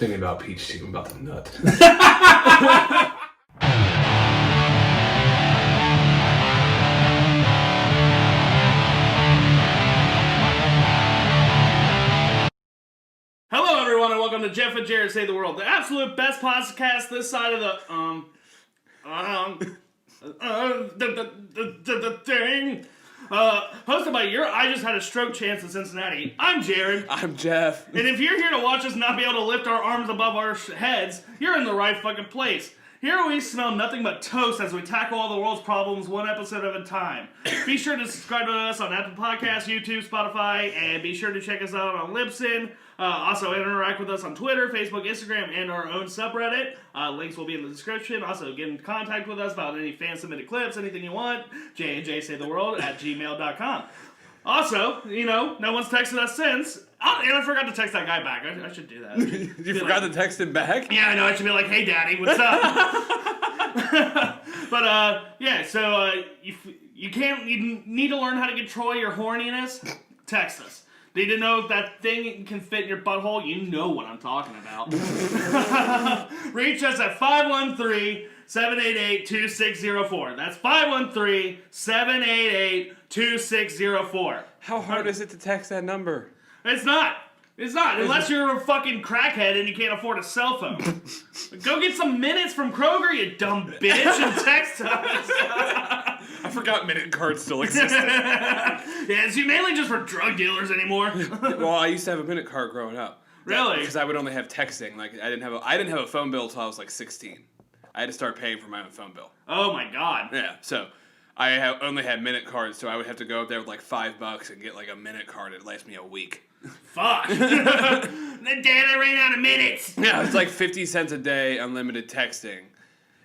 Thinking about peach tea, I'm about to nut. Hello, everyone, and welcome to Jeff and Jared Save the World, the absolute best podcast this side of the thing. Hosted by I Just Had a Stroke Chance in Cincinnati. I'm Jared. I'm Jeff. And if you're here to watch us not be able to lift our arms above our heads, you're in the right fucking place. Here we smell nothing but toast as we tackle all the world's problems one episode at a time. Be sure to subscribe to us on Apple Podcasts, YouTube, Spotify, and be sure to check us out on Libsyn. Also interact with us on Twitter, Facebook, Instagram, and our own subreddit. Links will be in the description. Also get in contact with us about any fan-submitted clips, anything you want. jnjsavetheworld@gmail.com. Also, no one's texted us since. Oh, and I forgot to text that guy back. I should do that. You forgot to text him back? Yeah, I know. I should be like, hey, daddy, what's up? But, so you need to learn how to control your horniness? Text us. Need to know if that thing can fit in your butthole? You know what I'm talking about. Reach us at 513-788-2604. That's 513-788-2604. How hard is it to text that number? It's not. Unless you're a fucking crackhead and you can't afford a cell phone. Go get some minutes from Kroger, you dumb bitch, and text us. I forgot minute cards still existed. Yeah, it's mainly just for drug dealers anymore. Well, I used to have a minute card growing up. Really? Because I would only have texting. Like I didn't have a phone bill until I was like 16. I had to start paying for my own phone bill. Oh my god. Yeah, so I only had minute cards, so I would have to go up there with like $5 and get like a minute card. It'd last me a week. Fuck. Dad, I ran out of minutes. Yeah, it's like 50 cents a day, unlimited texting.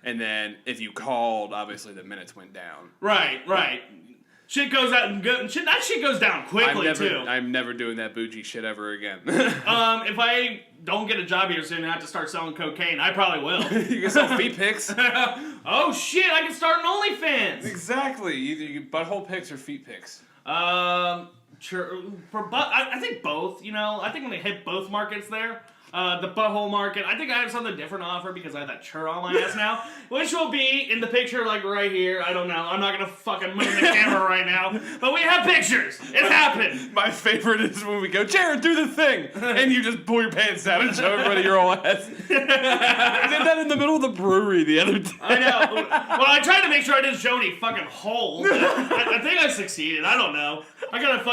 And then if you called, obviously the minutes went down. Right. Shit goes out and that shit goes down quickly too. I'm never doing that bougie shit ever again. If I don't get a job here soon and have to start selling cocaine, I probably will. You can sell feet pics. Oh shit! I can start an OnlyFans. Exactly. Either you butthole pics or feet pics. Sure. I think both. I think when they hit both markets there. The butthole market. I think I have something different to offer because I have that churro on my ass now, which will be in the picture like right here. I don't know. I'm not gonna fucking move the camera right now, but we have pictures. It happened. My favorite is when we go, Jared, do the thing, and you just pull your pants down and show everybody your whole ass. I did that in the middle of the brewery the other day. I know. Well, I tried to make sure I didn't show any fucking holes. I think I succeeded. I don't know. I got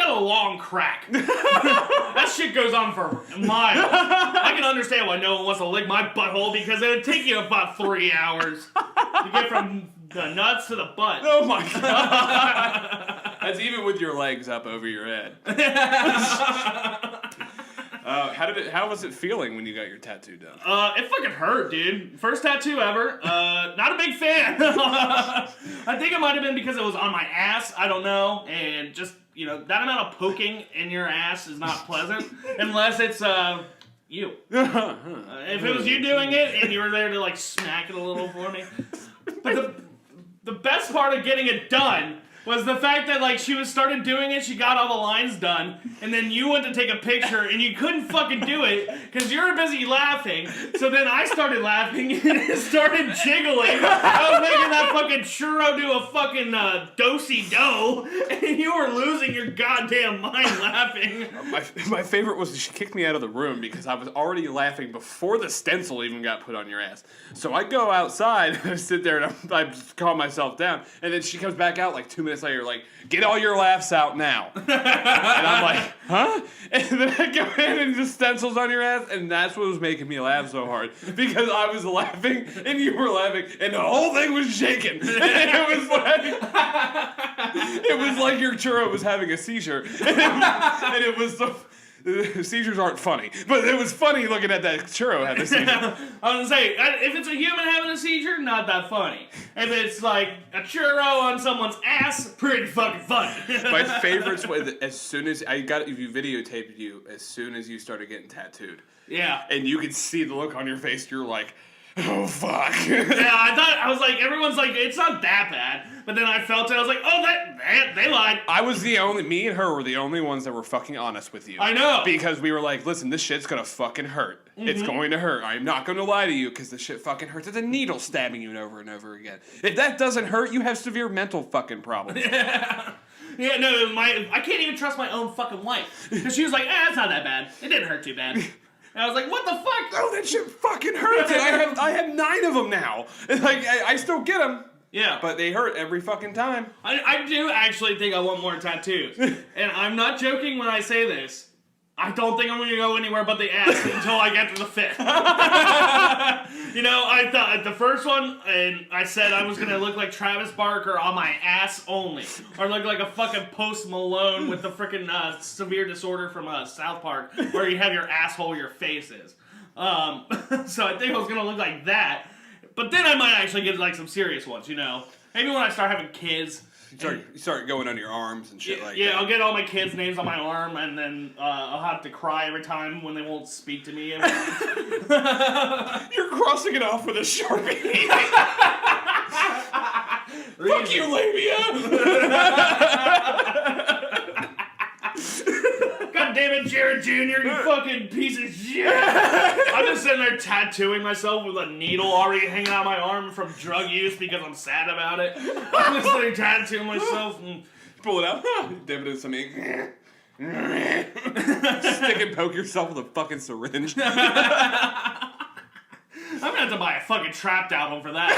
a long crack. That shit goes on for miles. I can understand why no one wants to lick my butthole because it would take you about 3 hours to get from the nuts to the butt. Oh my god. That's even with your legs up over your head. How was it feeling when you got your tattoo done? It fucking hurt, dude. First tattoo ever. Not a big fan. I think it might have been because it was on my ass. I don't know. And just, that amount of poking in your ass is not pleasant. Unless it's, you. If it was you doing it and you were there to, smack it a little for me. But the best part of getting it done was the fact that, she started doing it, she got all the lines done, and then you went to take a picture, and you couldn't fucking do it, because you were busy laughing, so then I started laughing, and it started jiggling. I was making that fucking churro do a fucking do-si-do, and you were losing your goddamn mind laughing. My favorite was she kicked me out of the room, because I was already laughing before the stencil even got put on your ass. So I go outside, and I sit there, and I just calm myself down, and then she comes back out 2 minutes later, get all your laughs out now. And I'm like, huh? And then I go in and just stencils on your ass, and that's what was making me laugh so hard. Because I was laughing, and you were laughing, and the whole thing was shaking. And it was like your churro was having a seizure. And it was so... Seizures aren't funny, but it was funny looking at that churro have a seizure. I was gonna say, if it's a human having a seizure, not that funny. If it's like a churro on someone's ass, pretty fucking funny. My favorites was as soon as you videotaped you as soon as you started getting tattooed. Yeah. And you could see the look on your face. You're like, Oh, fuck. Yeah, I was like, everyone's like, it's not that bad. But then I felt it. I was like, oh, they lied. Me and her were the only ones that were fucking honest with you. I know. Because we were like, listen, this shit's gonna fucking hurt. Mm-hmm. It's going to hurt. I'm not gonna lie to you because this shit fucking hurts. It's a needle stabbing you over and over again. If that doesn't hurt, you have severe mental fucking problems. Yeah. Yeah, no, I can't even trust my own fucking wife. Because she was like, it's not that bad. It didn't hurt too bad. And I was like, what the fuck? Oh, that shit fucking hurts. And I have 9 of them now. And like, I still get them. Yeah. But they hurt every fucking time. I do actually think I want more tattoos. And I'm not joking when I say this. I don't think I'm going to go anywhere but the ass until I get to the 5th. You know, I thought at the first one, and I said I was going to look like Travis Barker on my ass only. Or look like a fucking Post Malone with the freaking severe disorder from South Park, where you have your asshole where your face is. So I think I was going to look like that. But then I might actually get like some serious ones, you know. Maybe when I start having kids. You start going on your arms and shit like that. Yeah, I'll get all my kids' names on my arm, and then I'll have to cry every time when they won't speak to me. You're crossing it off with a Sharpie. Fuck you, labia! God damn it, Jared Jr., you fucking piece of shit! I'm just sitting there tattooing myself with a needle already hanging out my arm from drug use because I'm sad about it. I'm just like tattooing myself and... Pull it out, dip it in some ink. Stick and poke yourself with a fucking syringe. I'm gonna have to buy a fucking Trapped album for that.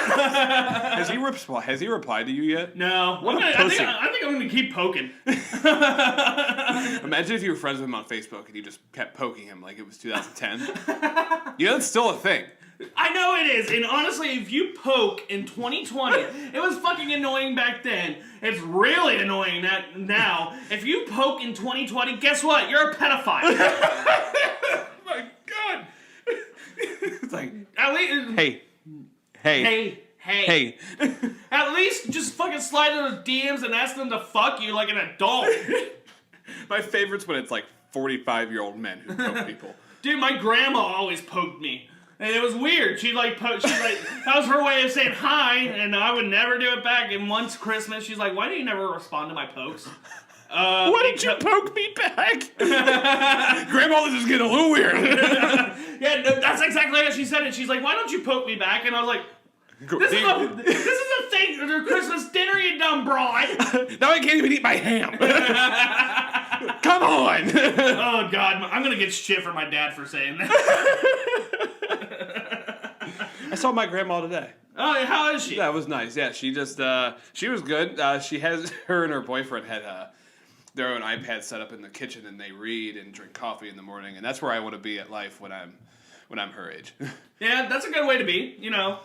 Has he replied to you yet? No. I think I'm gonna keep poking. Imagine if you were friends with him on Facebook and you just kept poking him like it was 2010. You know, it's still a thing. I know it is, and honestly, if you poke in 2020, it was fucking annoying back then. It's really annoying now. If you poke in 2020, guess what? You're a pedophile. Oh my God. It's like, at least, hey. At least just fucking slide into the DMs and ask them to fuck you like an adult. My favorite's when it's like 45-year-old men who poke people. Dude, my grandma always poked me. And it was weird. That was her way of saying hi, and I would never do it back. And once Christmas, she's like, why do you never respond to my pokes? Why did you poke me back? Grandma, this is getting a little weird. Yeah, that's exactly how she said it. She's like, why don't you poke me back? And I was like, this is a thing for Christmas dinner, you dumb broad. Now I can't even eat my ham. Come on. Oh, God. I'm going to get shit from my dad for saying that. I saw my grandma today. Oh, how is she? That was nice. Yeah, she just, she was good. Her and her boyfriend had their own iPad set up in the kitchen, and they read and drink coffee in the morning, and that's where I want to be at life when I'm her age. Yeah, that's a good way to be, you know.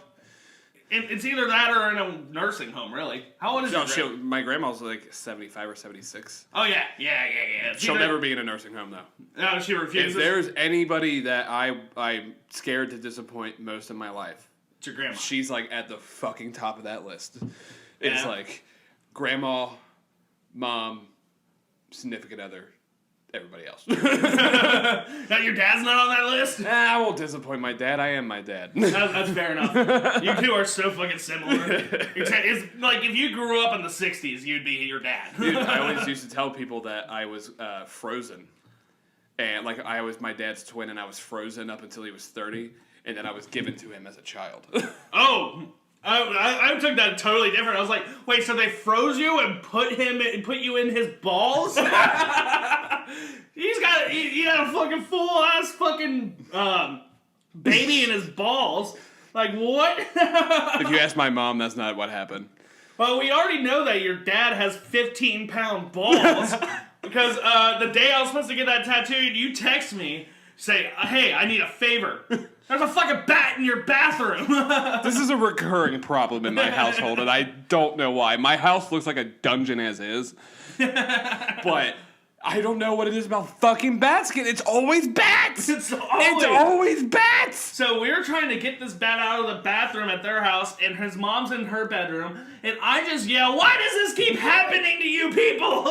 It's either that or in a nursing home, really. How old is my grandma's like 75 or 76. Oh, yeah. She'll never be in a nursing home, though. No, she refuses. If there's anybody that I'm scared to disappoint most in my life, it's your grandma. She's like at the fucking top of that list. It's like grandma, mom, significant other, everybody else. Now your dad's not on that list? I won't disappoint my dad. I am my dad. That's fair enough. You two are so fucking similar. It's like if you grew up in the 60s, you'd be your dad. Dude, I always used to tell people that I was frozen. And like I was my dad's twin and I was frozen up until he was 30. And then I was given to him as a child. Oh, I took that totally different. I was like, wait, so they froze you and put you in his balls? He had a fucking full ass fucking baby in his balls. Like what? If you ask my mom, that's not what happened. Well, we already know that your dad has 15-pound balls because the day I was supposed to get that tattooed, you text me, say, hey, I need a favor. There's a fucking bat in your bathroom. This is a recurring problem in my household, and I don't know why. My house looks like a dungeon as is. But I don't know what it is about fucking bats. It's always bats. It's always bats. So we were trying to get this bat out of the bathroom at their house, and his mom's in her bedroom, and I just yell, why does this keep happening to you people?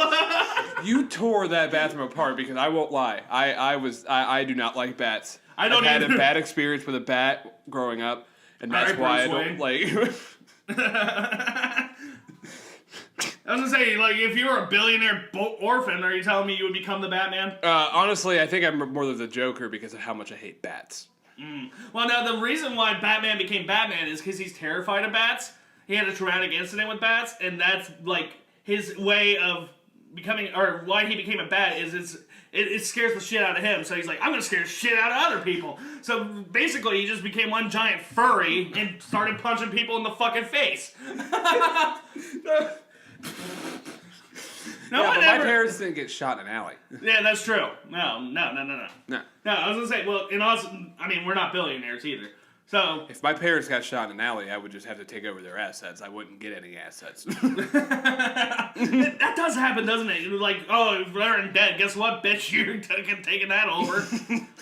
You tore that bathroom apart because I won't lie. I do not like bats. I've had a bad experience with a bat growing up, And that's Alright, why I Bruce don't like... I was gonna say, like, if you were a billionaire orphan, are you telling me you would become the Batman? Honestly, I think I'm more of the Joker because of how much I hate bats. Well, now, the reason why Batman became Batman is because he's terrified of bats. He had a traumatic incident with bats, and that's, like, his way of becoming, or why he became a bat is it scares the shit out of him. So he's like, I'm gonna scare the shit out of other people. So basically, he just became one giant furry and started punching people in the fucking face. No yeah, one but ever... my parents didn't get shot in an alley. Yeah, that's true. No. No. No, I was gonna say, well, and also, I mean, we're not billionaires either. So If my parents got shot in an alley, I would just have to take over their assets. I wouldn't get any assets. that does happen, doesn't it? Like, oh, if they're dead, guess what, bitch? You're taking that over.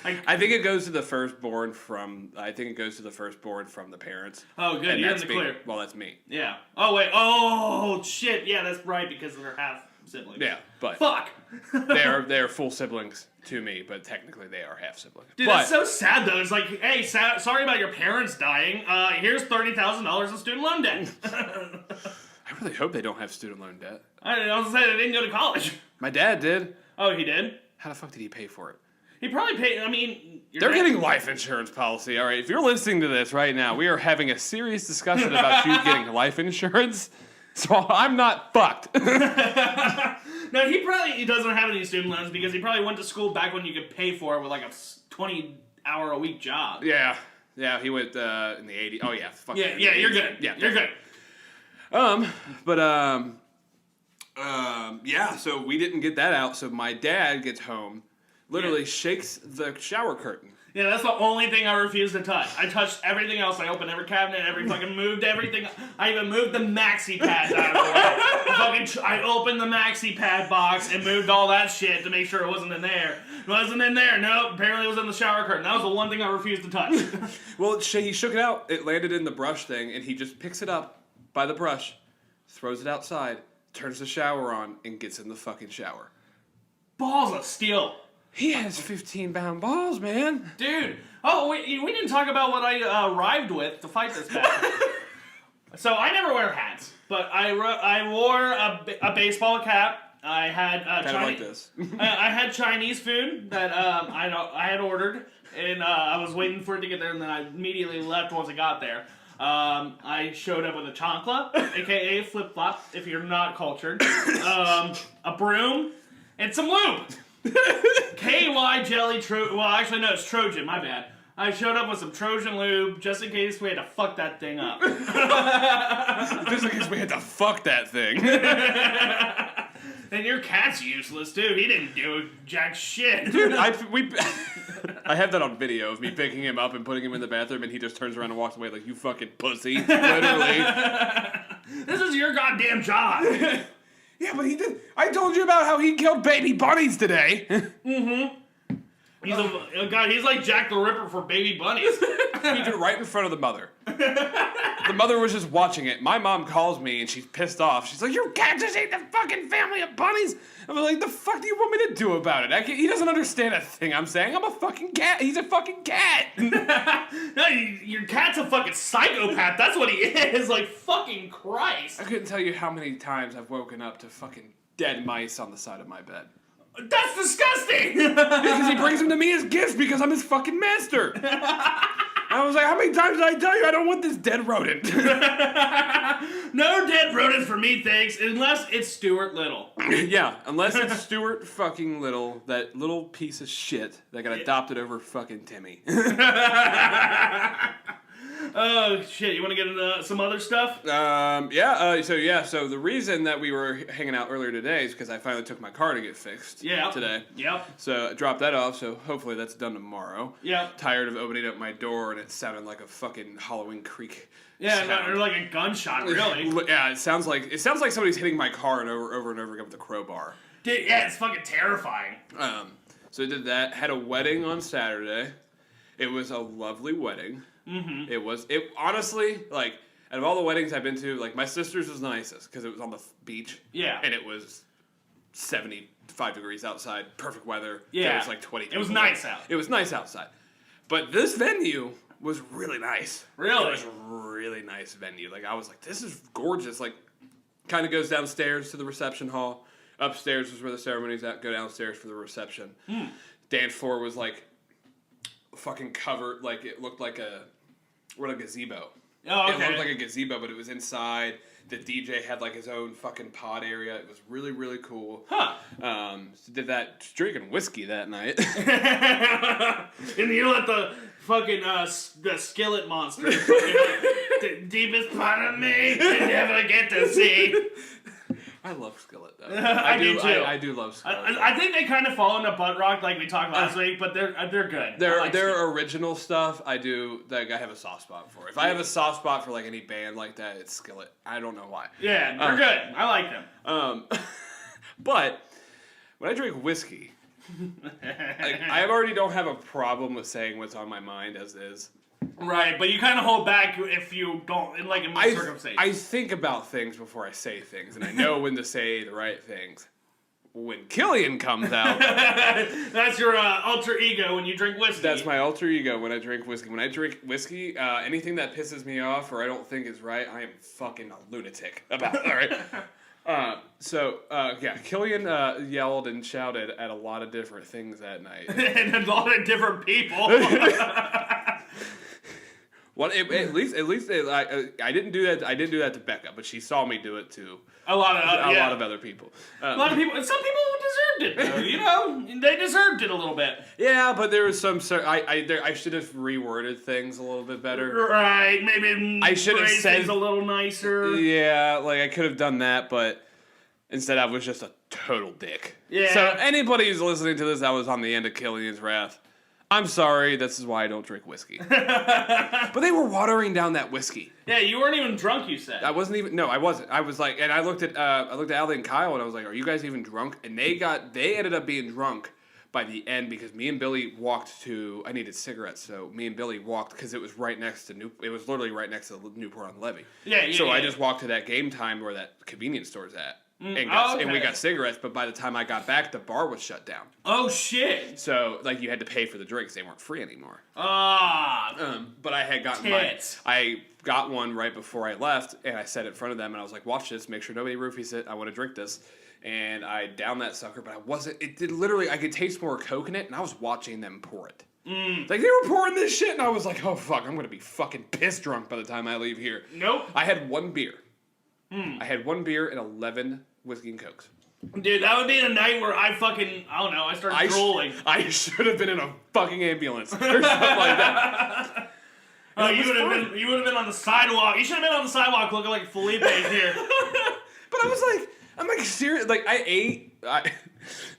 Like, I think it goes to the firstborn from. I think it goes to the firstborn from the parents. oh, good, And you're in that's the me. clear. Well, that's me. Yeah. Oh wait. Oh shit. Yeah, that's right because they're half siblings. Yeah, but Fuck. they're full siblings to me, but technically they are half siblings. Dude, but, that's so sad though. It's like, hey, sorry about your parents dying. Here's $30,000 in student loan debt. I really hope they don't have student loan debt. I was gonna say they didn't go to college. My dad did. Oh, he did. How the fuck did he pay for it? He probably paid. I mean, They're getting life insurance policy. All right, if you're listening to this right now, we are having a serious discussion about you getting life insurance. So I'm not fucked. No, he doesn't have any student loans because he probably went to school back when you could pay for it with like a 20-hour-a-week job. Yeah, he went in the 80s. Oh yeah, fuck Yeah, you're good. Yeah, you're good. Yeah. So we didn't get that out. So my dad gets home, literally shakes the shower curtain. Yeah, that's the only thing I refuse to touch. I touched everything else. I opened every cabinet, moved everything. I even moved the maxi pads out of the way. I opened the maxi pad box and moved all that shit to make sure it wasn't in there. It wasn't in there. Nope, apparently it was in the shower curtain. That was the one thing I refused to touch. Well, he shook it out. It landed in the brush thing, and he just picks it up by the brush, throws it outside, turns the shower on, and gets in the fucking shower. Balls of steel. He has 15-pound balls, man. Dude. Oh, we didn't talk about what I arrived with to fight this battle. So I never wear hats, but I wore a baseball cap. I had Kind of like this. I had Chinese food that I had ordered, and I was waiting for it to get there, and then I immediately left once it got there. I showed up with a chancla, aka flip flop, if you're not cultured, a broom, and some lube. KY jelly Well, actually, no, it's Trojan. My bad. I showed up with some Trojan lube just in case we had to fuck that thing up. Just in case we had to fuck that thing. And your cat's useless, dude. He didn't do jack shit. Dude, I have that on video of me picking him up and putting him in the bathroom, and he just turns around and walks away like, you fucking pussy. Literally. This is your goddamn job. Yeah, but he did. I told you about how he killed baby bunnies today. Mm-hmm. He's like Jack the Ripper for baby bunnies. He did it right in front of the mother. The mother was just watching it. My mom calls me and she's pissed off. She's like, "Your cat just ate the fucking family of bunnies." I'm like, "The fuck do you want me to do about it?" He doesn't understand a thing I'm saying. I'm a fucking cat. He's a fucking cat. No, your cat's a fucking psychopath. That's what he is. Like, fucking Christ. I couldn't tell you how many times I've woken up to fucking dead mice on the side of my bed. That's disgusting! Because he brings them to me as gifts because I'm his fucking master. I was like, how many times did I tell you I don't want this dead rodent? No dead rodent for me, thanks, unless it's Stuart Little. Yeah, unless it's Stuart fucking Little, that little piece of shit that got adopted over fucking Timmy. Oh, shit, you want to get into some other stuff? So the reason that we were hanging out earlier today is because I finally took my car to get fixed today. Yep. So I dropped that off, so hopefully that's done tomorrow. Yep. Tired of opening up my door and it sounded like a fucking Halloween Creek Yeah, or like a gunshot, really. Yeah, it sounds like somebody's hitting my car and over and over again with a crowbar. Dude, yeah, it's fucking terrifying. So I did that, had a wedding on Saturday. It was a lovely wedding. Mm-hmm. It honestly, like, out of all the weddings I've been to, like, my sister's was nicest because it was on the beach. Yeah. And it was 75 degrees outside, perfect weather. Yeah. It was like 20. It was nice out. It was nice outside. But this venue was really nice. Really? It was a really nice venue. Like, I was like, this is gorgeous. Like, kind of goes downstairs to the reception hall. Upstairs was where the ceremony's at. Go downstairs for the reception. Dance floor was, like, fucking covered. Like, it looked like a gazebo. Oh, okay. It looked like a gazebo, but it was inside. The DJ had, like, his own fucking pod area. It was really, really cool. Huh. Did that drinking whiskey that night. And you let the fucking, the skillet monster, the deepest part of me, you never get to see. I love Skillet, though. I do too. I do love Skillet. I think they kind of fall into butt rock like we talked last week, but they're good. Their original stuff, I have a soft spot for. If I have a soft spot for like any band like that, it's Skillet. I don't know why. Yeah, they're good. I like them. But when I drink whiskey, like, I already don't have a problem with saying what's on my mind as is. Right, but you kind of hold back if you don't, in most circumstances. I think about things before I say things, and I know when to say the right things. When Killian comes out... That's your alter ego when you drink whiskey. That's my alter ego when I drink whiskey. When I drink whiskey, anything that pisses me off or I don't think is right, I am fucking a lunatic about it, alright? Killian yelled and shouted at a lot of different things that night. And a lot of different people. Well, at least I didn't do that. I didn't do that to Becca, but she saw me do it to a lot of other people. A lot of people. Some people deserved it, though. You know, they deserved it a little bit. Yeah, but there was some. I should have reworded things a little bit better. Right? Maybe I should have said things a little nicer. Yeah, like I could have done that, but instead I was just a total dick. Yeah. So anybody who's listening to this, that was on the end of Killian's wrath. I'm sorry, this is why I don't drink whiskey. But they were watering down that whiskey. Yeah, you weren't even drunk, you said. I wasn't even, no, I wasn't. I was like, and I looked at Allie and Kyle and I was like, are you guys even drunk? And they ended up being drunk by the end because me and Billy walked to, I needed cigarettes, so me and Billy walked because it was right next to it was literally right next to Newport on the Levee. So I just walked to that game time where that convenience store's at. And we got cigarettes, but by the time I got back, the bar was shut down. Oh, shit. So, like, you had to pay for the drinks. They weren't free anymore. But I had gotten I got one right before I left, and I set it in front of them, and I was like, watch this, make sure nobody roofies it. I want to drink this. And I downed that sucker, but I could taste more Coke in it, and I was watching them pour it. Like, they were pouring this shit, and I was like, oh, fuck, I'm going to be fucking piss drunk by the time I leave here. Nope. I had one beer. I had one beer and 11 whiskey and Cokes. Dude, that would be a night where I don't know, I started drooling. I should have been in a fucking ambulance or something like that. Oh, you would have been on the sidewalk. You should have been on the sidewalk looking like Felipe here. But I'm like serious. Like, I ate.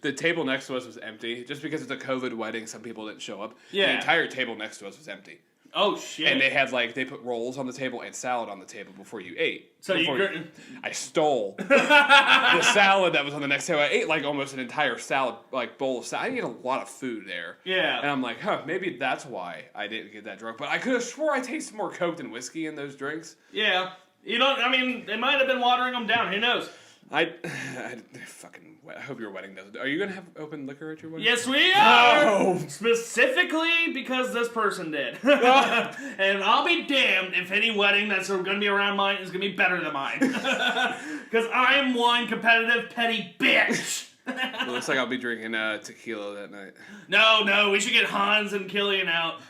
The table next to us was empty. Just because it's a COVID wedding, some people didn't show up. Yeah. The entire table next to us was empty. Oh, shit. And they put rolls on the table and salad on the table before you ate. I stole the salad that was on the next table. I ate like almost an entire salad, like bowl of salad. I ate a lot of food there. Yeah. And I'm like, maybe that's why I didn't get that drunk. But I could have swore I tasted more Coke than whiskey in those drinks. Yeah. They might have been watering them down. Who knows? I hope your wedding doesn't. Are you going to have open liquor at your wedding? Yes, we are! Oh. Specifically because this person did. And I'll be damned if any wedding that's going to be around mine is going to be better than mine. Because I'm one competitive, petty bitch. It looks like I'll be drinking tequila that night. No, we should get Hans and Killian out.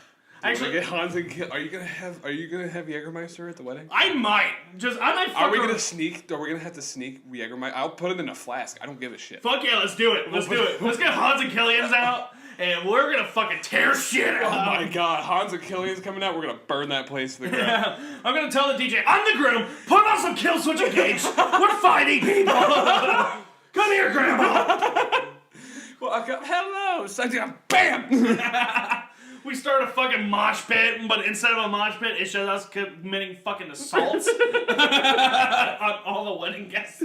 Actually, get Hans and Are you gonna have Jägermeister at the wedding? I might. Are we gonna sneak? Are we gonna have to sneak Jägermeister? I'll put it in a flask. I don't give a shit. Fuck yeah, let's do it. Let's get Hans and Killian's out, and we're gonna fucking tear shit out. Oh my god, Hans and Killian's coming out. We're gonna burn that place to the ground. Yeah. I'm gonna tell the DJ, I'm the groom. Put on some kill switch engage. We're fighting people. Come here, Grandma. Well, I go, hello. So bam. We start a fucking mosh pit, but instead of a mosh pit, it shows us committing fucking assaults on all the wedding guests.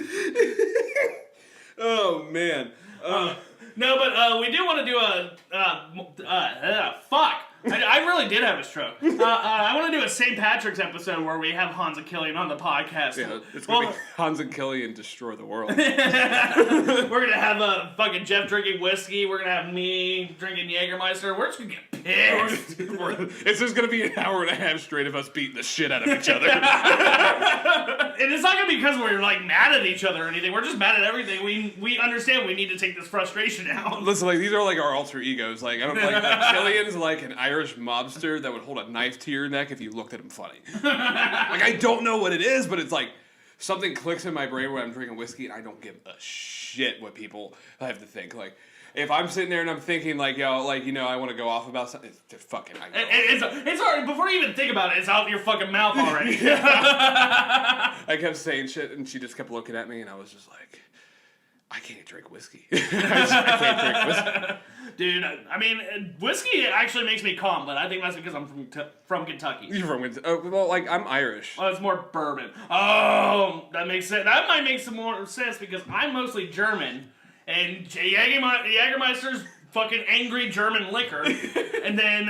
Oh, man. No, but we do want to do I really did have a stroke. I want to do a St. Patrick's episode where we have Hans and Killian on the podcast. Yeah, it's going to be Hans and Killian destroy the world. We're going to have fucking Jeff drinking whiskey. We're going to have me drinking Jägermeister. We're just going to get pissed. It's just going to be an hour and a half straight of us beating the shit out of each other. And it's not going to be because we're like mad at each other or anything. We're just mad at everything. We understand we need to take this frustration out. Listen, like these are like our alter egos. Like I don't like Killian's like an Irish mobster that would hold a knife to your neck if you looked at him funny. Like I don't know what it is, but it's like something clicks in my brain when I'm drinking whiskey and I don't give a shit what people have to think. Like if I'm sitting there and I'm thinking like, yo, like, you know, I want to go off about something, it's just fucking, it's already, before you even think about it, it's out your fucking mouth already. I kept saying shit and she just kept looking at me and I was just like, I can't drink whiskey. I can't drink whiskey. Dude, I mean, whiskey actually makes me calm, but I think that's because I'm from Kentucky. You're from Kentucky? Well, like, I'm Irish. Oh, it's more bourbon. Oh, that makes sense. That might make some more sense because I'm mostly German, and Jägermeister's fucking angry German liquor. And then,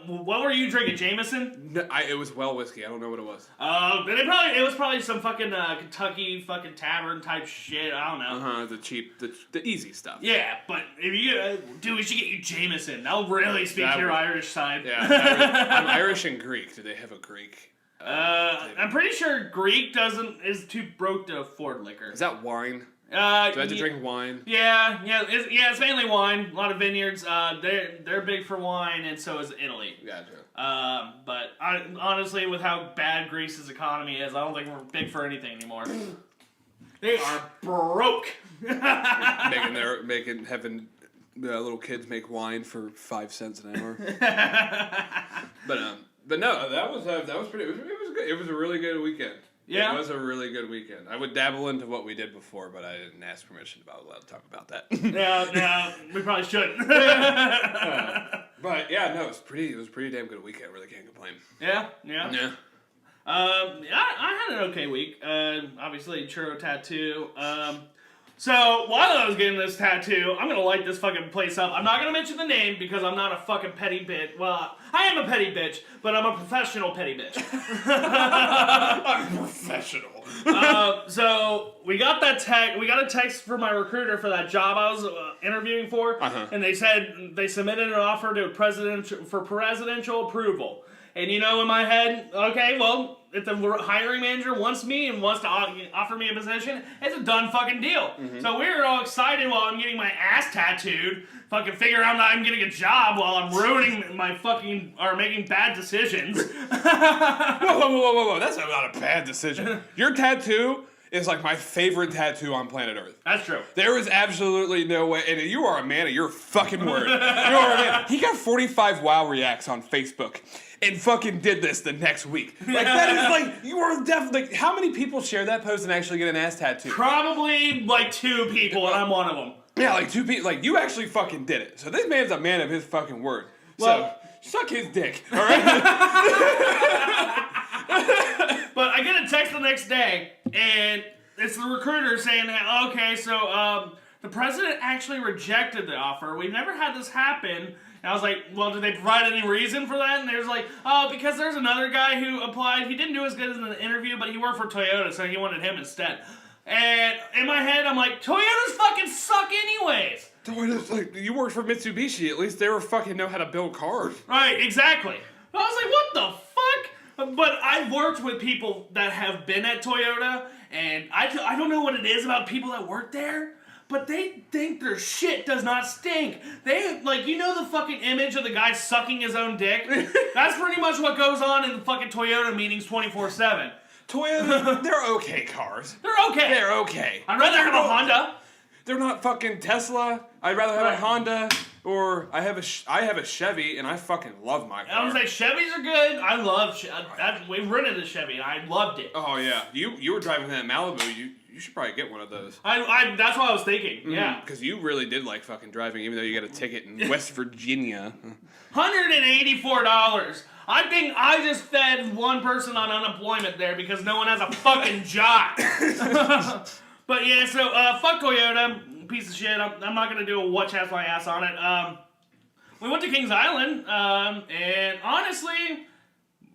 what were you drinking, Jameson? No, it was well whiskey. I don't know what it was. It was probably some fucking Kentucky fucking tavern type shit. I don't know. The cheap, the easy stuff. Yeah, but if you, dude, we should get you Jameson. That'll really speak to your Irish side. Yeah, I'm Irish and Greek. Do they have a Greek? I'm pretty sure Greek is too broke to afford liquor. Is that wine? Do I have to drink wine? Yeah, it's mainly wine. A lot of vineyards. They're big for wine, and so is Italy. Gotcha. But honestly, with how bad Greece's economy is, I don't think we're big for anything anymore. They are broke. having little kids make wine for 5 cents an hour. But no, that was pretty. It was good. It was a really good weekend. Yeah. It was a really good weekend. I would dabble into what we did before, but I didn't ask permission about allowed to talk about that. Yeah, we probably shouldn't. But yeah, no, it was pretty damn good weekend. I really can't complain. Yeah. I had an okay week. Obviously, churro tattoo. So, while I was getting this tattoo, I'm going to light this fucking place up. I'm not going to mention the name because I'm not a fucking petty bitch. Well, I am a petty bitch, but I'm a professional petty bitch. I'm professional. So, we got a text from my recruiter for that job I was interviewing for, and they said they submitted an offer to presidential approval. And you know, in my head, okay, well, if the hiring manager wants me and wants to offer me a position, it's a done fucking deal. So we were all excited while I'm getting my ass tattooed, fucking figuring out I'm getting a job while I'm ruining my making bad decisions. Whoa, that's not a bad decision. Your tattoo is like my favorite tattoo on planet Earth. That's true. There is absolutely no way, and you are a man of your fucking word. You are a man. He got 45 wow reacts on Facebook and fucking did this the next week. Like, that is like, you are definitely, like, how many people share that post and actually get an ass tattoo? Probably like 2 people, and I'm one of them. Yeah, like 2 people, like, you actually fucking did it. So this man's a man of his fucking word. Well, so, suck his dick, alright? But I get a text the next day, and it's the recruiter saying, okay, so the president actually rejected the offer. We've never had this happen. And I was like, well, did they provide any reason for that? And they was like, oh, because there's another guy who applied. He didn't do as good as in the interview, but he worked for Toyota, so he wanted him instead. And in my head, I'm like, Toyotas fucking suck anyways. Toyota's like, you worked for Mitsubishi. At least they were fucking know how to build cars. Right, exactly. I was like, what the fuck? But I've worked with people that have been at Toyota, and I don't know what it is about people that work there, but they think their shit does not stink. They, like, you know the fucking image of the guy sucking his own dick? That's pretty much what goes on in the fucking Toyota meetings 24/7. Toyota, they're okay cars. They're okay. They're okay. I'd rather have a Honda. They're not fucking Tesla. I'd rather have a Honda, or I have a Chevy, and I fucking love my car. I was like, Chevys are good. I love we rented a Chevy, and I loved it. Oh yeah, you were driving that Malibu. You should probably get one of those. That's what I was thinking. Yeah, because you really did like fucking driving, even though you got a ticket in West Virginia. $184. I think I just fed one person on unemployment there because no one has a fucking job. But yeah, so fuck Toyota, piece of shit. I'm not gonna do a what chaps my ass on it. we went to Kings Island, and honestly,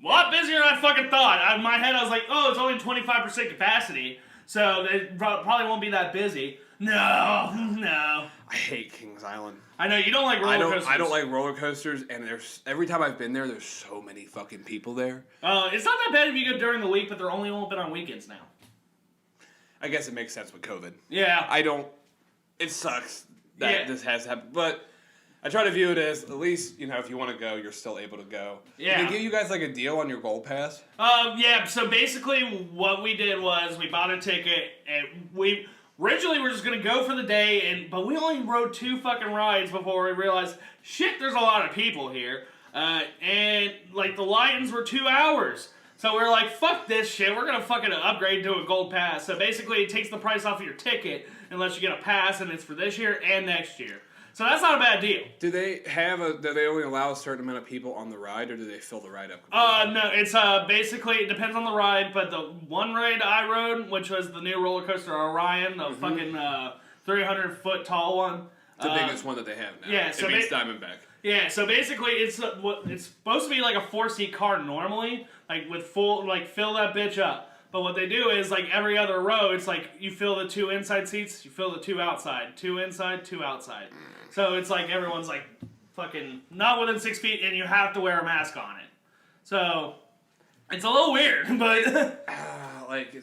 a lot busier than I fucking thought. In my head, I was like, oh, it's only 25% capacity, so it probably won't be that busy. No. I hate Kings Island. I know, you don't like roller coasters. I don't like roller coasters, and every time I've been there, there's so many fucking people there. It's not that bad if you go during the week, but they're only open on weekends now. I guess it makes sense with COVID. Yeah. It sucks that this has happened, but I try to view it as, at least, if you want to go, you're still able to go. Yeah. Did they give you guys, like, a deal on your Gold Pass? Yeah, so basically what we did was we bought a ticket, and originally we're just going to go for the day, but we only rode 2 fucking rides before we realized, shit, there's a lot of people here. And, like, the Lions were 2 hours. So we're like, fuck this shit, we're going to fucking upgrade to a Gold Pass. So basically it takes the price off of your ticket unless you get a pass, and it's for this year and next year. So that's not a bad deal. Do they only allow a certain amount of people on the ride, or do they fill the ride up? No, it's basically, it depends on the ride, but the one ride I rode, which was the new roller coaster Orion, the fucking 300-foot tall one. The biggest one that they have now. Yeah, so it beats Diamondback. Yeah, so basically it's supposed to be like a 4-seat car normally, like with fill that bitch up. But what they do is, like, every other row, it's like you fill the 2 inside seats, you fill the 2 outside. 2 inside, 2 outside. So it's like everyone's, like, fucking not within 6 feet, and you have to wear a mask on it. So it's a little weird, but...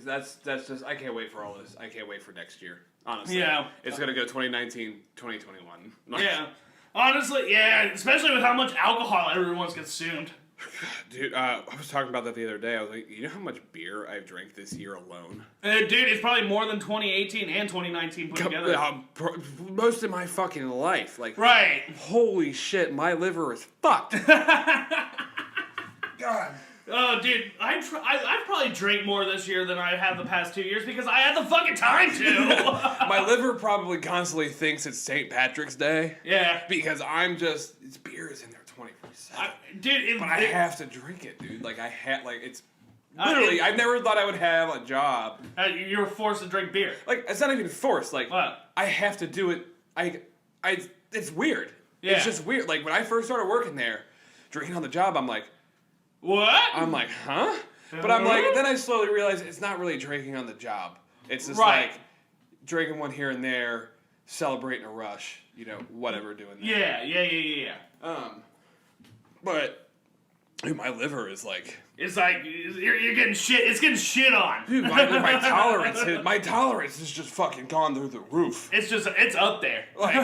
that's just... I can't wait for all this. I can't wait for next year, honestly. Yeah. It's going to go 2019, 2021. Yeah. Honestly, yeah, especially with how much alcohol everyone's consumed. Dude, I was talking about that the other day. I was like, you know how much beer I've drank this year alone? Dude, it's probably more than 2018 and 2019 put together. Most of my fucking life. Like, right. Holy shit, my liver is fucked. God. Oh, dude, I've probably drank more this year than I have the past 2 years because I had the fucking time to. My liver probably constantly thinks it's St. Patrick's Day. Yeah. Because beer is in there 24/7. Dude, I have to drink it, dude. Like, it's literally, I never thought I would have a job. You were forced to drink beer. Like, it's not even forced. Like, what? I have to do it. It's weird. Yeah. It's just weird. Like, when I first started working there, drinking on the job, I'm like, what? I'm like, huh? But I'm like, then I slowly realized it's not really drinking on the job. It's just right. like drinking one here and there, celebrating a rush, whatever, doing that. Yeah. But dude, my liver is like... It's like, you're getting shit, it's getting shit on. Dude, my tolerance has just fucking gone through the roof. It's up there. Like,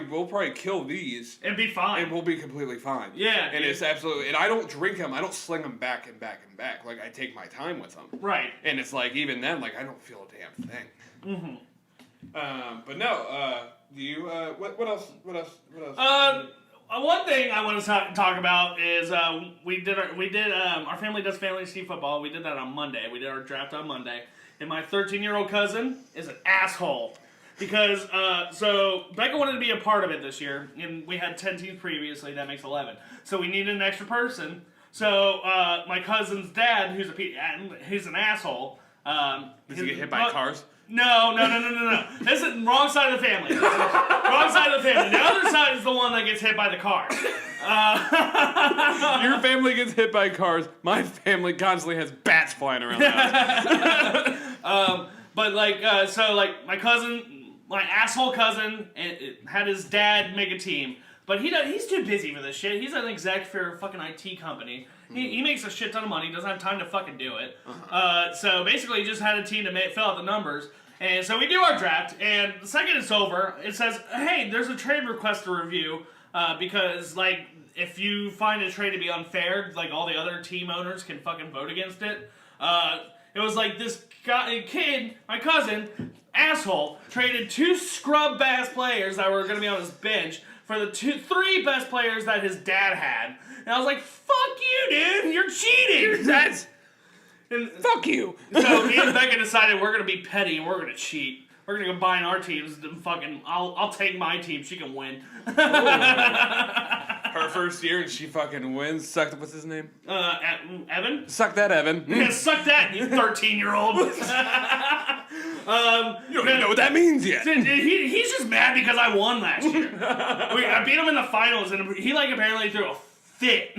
we'll probably kill these. And be fine. And we'll be completely fine. Yeah. And it's absolutely, and I don't drink them, I don't sling them back and back and back. Like, I take my time with them. Right. And it's like, even then, like, I don't feel a damn thing. Mm-hmm. But no, do you, what else? One thing I want to talk about is our family does fantasy football. We did that on Monday. We did our draft on Monday. And my 13-year-old cousin is an asshole. Because, so Becca wanted to be a part of it this year. And we had 10 teams previously. That makes 11. So we needed an extra person. So my cousin's dad, who's an asshole. Did he get hit by cars? No. This is wrong side of the family. Wrong side of the family. The other side is the one that gets hit by the cars. Your family gets hit by cars. My family constantly has bats flying around the house. But my asshole cousin, had his dad make a team. But he's too busy for this shit. He's an exec for a fucking IT company. He makes a shit ton of money. Doesn't have time to fucking do it. So basically, he just had a team to fill out the numbers. And so we do our draft. And the second it's over, it says, hey, there's a trade request to review. Because, like, if you find a trade to be unfair, like, all the other team owners can fucking vote against it. It was like this kid, my cousin, asshole, traded 2 scrub-ass players that were going to be on his bench for the 3 best players that his dad had. And I was like, fuck you, dude! You're cheating! Fuck you! So me and Becca decided we're going to be petty and we're going to cheat. We're going to combine our teams and fucking... I'll take my team. She can win. Her first year and she fucking wins. What's his name? Evan? Suck that, Evan. Yeah, suck that, you 13-year-old. You don't even know what that means yet. He's just mad because I won last year. I beat him in the finals, and he like apparently threw a fit.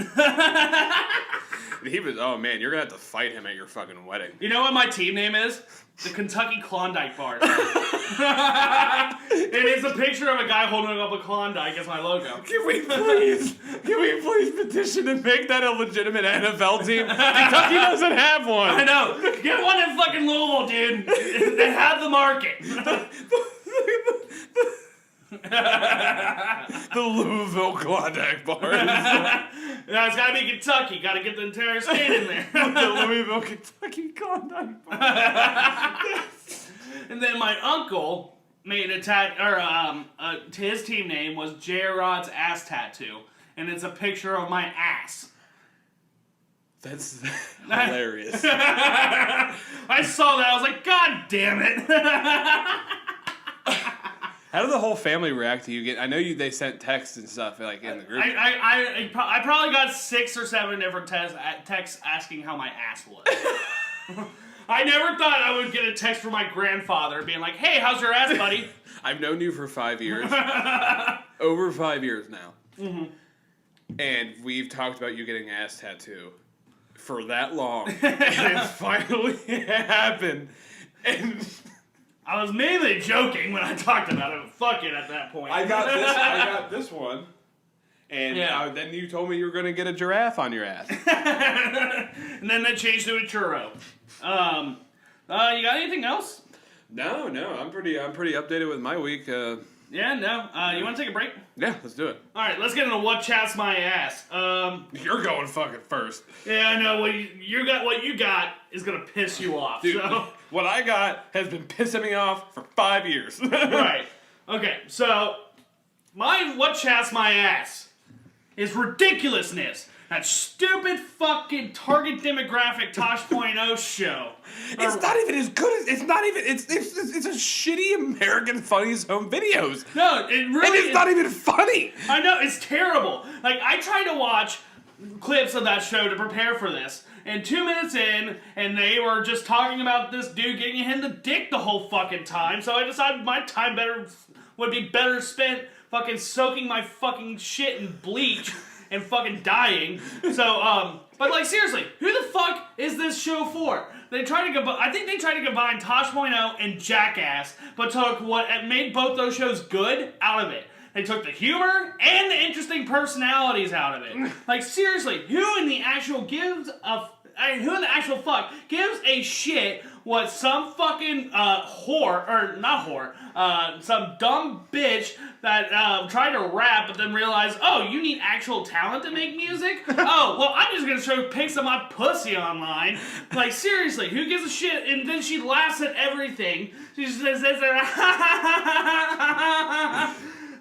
He was, oh man, you're gonna have to fight him at your fucking wedding. You know what my team name is? The Kentucky Klondike Bars. It is a picture of a guy holding up a Klondike as my logo. Can we please petition and make that a legitimate NFL team? Kentucky doesn't have one. I know. Get one in fucking Louisville, dude. They have the market. The Louisville Klondike Bars. No, it's gotta be Kentucky. Gotta get the entire state in there. The Louisville, Kentucky Klondike Bars. And then my uncle made his team name was J-Rod's ass tattoo, and it's a picture of my ass. That's hilarious. I saw that. I was like, God damn it. How did the whole family react to you? I know they sent texts and stuff like in the group. I probably got 6 or 7 different texts asking how my ass was. I never thought I would get a text from my grandfather being like, hey, how's your ass, buddy? I've known you for 5 years. Over 5 years now. Mm-hmm. And we've talked about you getting an ass tattoo for that long. And it finally happened. And I was mainly joking when I talked about it. Fuck it at that point. I got this one. And then you told me you were going to get a giraffe on your ass. And then that changed to a churro. You got anything else? No. I'm pretty updated with my week. You want to take a break? Yeah, let's do it. All right, let's get into what chats my ass. You're going fucking first. Yeah, I know. What you got is gonna piss you off. Dude, so. What I got has been pissing me off for 5 years. Right. Okay. So what chats my ass is ridiculousness. That stupid fucking target demographic Tosh.0 show. It's not even as good as it's a shitty American Funniest Home Videos. No, it really and it's not even funny. I know, it's terrible. Like, I tried to watch clips of that show to prepare for this, and 2 minutes in, and they were just talking about this dude getting hit in the dick the whole fucking time, so I decided my time would be better spent fucking soaking my fucking shit in bleach and fucking dying. So, but like, seriously, who the fuck is this show for? I think they tried to combine Tosh.0 and Jackass, but took what made both those shows good out of it. They took the humor and the interesting personalities out of it. Like, seriously, who in the actual fuck gives a shit what some fucking some dumb bitch that tried to rap but then realized, oh, you need actual talent to make music? Oh, well, I'm just gonna show pics of my pussy online. Like, seriously, who gives a shit? And then she laughs at everything. She says,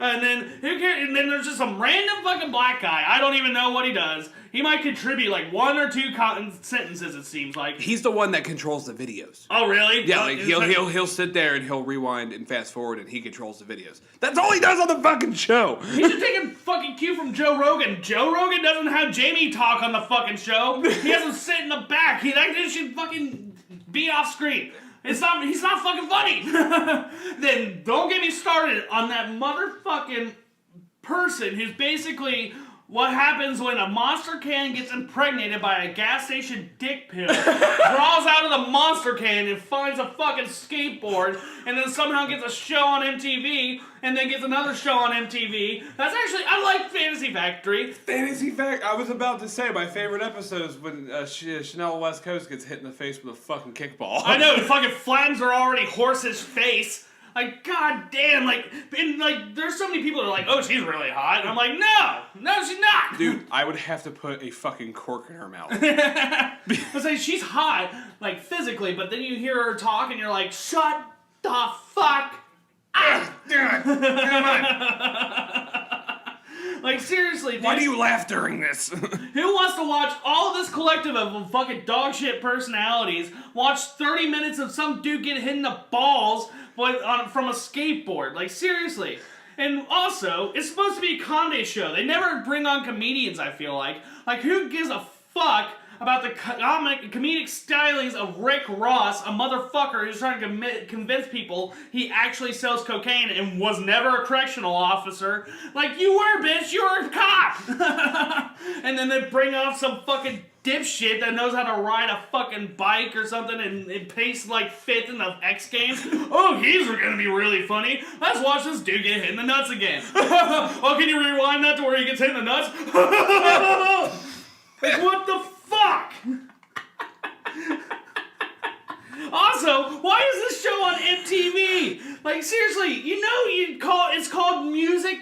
and then who cares? And then there's just some random fucking black guy. I don't even know what he does. He might contribute like 1 or 2 sentences. It seems like he's the one that controls the videos. Oh, really? Yeah, like he'll sit there and he'll rewind and fast forward, and he controls the videos. That's all he does on the fucking show. He should take a fucking cue from Joe Rogan. Joe Rogan doesn't have Jamie talk on the fucking show. He has him sit in the back. That dude should fucking be off screen. He's not fucking funny. Then don't get me started on that motherfucking person who's basically what happens when a monster can gets impregnated by a gas station dick pill, crawls out of the monster can and finds a fucking skateboard, and then somehow gets a show on MTV, and then gets another show on MTV. That's actually, I like Fantasy Factory. I was about to say my favorite episode is when Chanel West Coast gets hit in the face with a fucking kickball. I know, it fucking flattens her already horse's face. Like, god damn, there's so many people that are like, oh, she's really hot. And I'm like, no, she's not. Dude, I would have to put a fucking cork in her mouth. I was like, she's hot, like, physically, but then you hear her talk and you're like, shut the fuck up. Come on. Like, seriously, dude. Why do you laugh during this? Who wants to watch all this collective of fucking dog shit personalities watch 30 minutes of some dude get hit in the balls from a skateboard? Like, seriously. And also, it's supposed to be a comedy show. They never bring on comedians, I feel like. Like, who gives a fuck about the comedic stylings of Rick Ross, a motherfucker who's trying to convince people he actually sells cocaine and was never a correctional officer. Like, you were, bitch, you were a cop! And then they bring off some fucking dipshit that knows how to ride a fucking bike or something and it pays like 5th in the X Games. Oh, he's gonna be really funny. Let's watch this dude get hit in the nuts again. Oh, can you rewind that to where he gets hit in the nuts? Like, what the fuck? Also, why is this show on MTV? Like, seriously, you know it's called music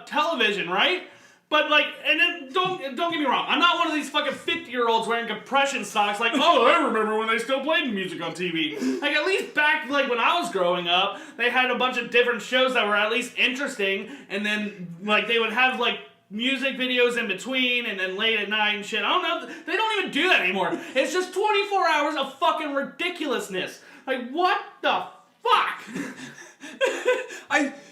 television, right? But, like, and then, don't get me wrong, I'm not one of these fucking 50-year-olds wearing compression socks like, oh, I remember when they still played music on TV. Like, at least back, like, when I was growing up, they had a bunch of different shows that were at least interesting, and then, like, they would have, like, music videos in between, and then late at night and shit. I don't know, they don't even do that anymore. It's just 24 hours of fucking ridiculousness. Like, what the fuck?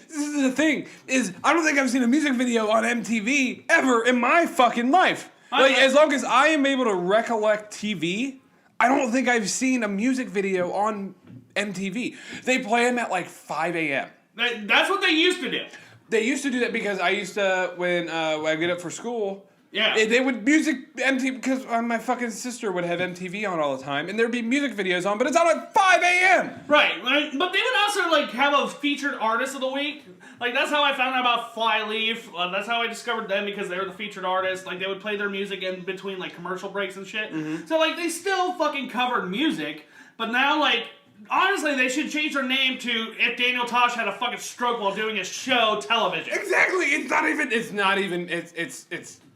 This is the thing, is I don't think I've seen a music video on MTV ever in my fucking life. Like, as long as I am able to recollect TV, I don't think I've seen a music video on MTV. They play them at like 5 a.m. That's what they used to do. They used to do that because I used to, when I get up for school, yeah, they would MTV, because my fucking sister would have MTV on all the time, and there'd be music videos on, but it's on at 5 a.m. Right, but they would also, like, have a featured artist of the week. Like, that's how I found out about Flyleaf. That's how I discovered them, because they were the featured artist. Like, they would play their music in between, like, commercial breaks and shit. Mm-hmm. So, like, they still fucking covered music, but now, like, honestly, they should change their name to If Daniel Tosh Had a Fucking Stroke While Doing a Show Television. Exactly, it's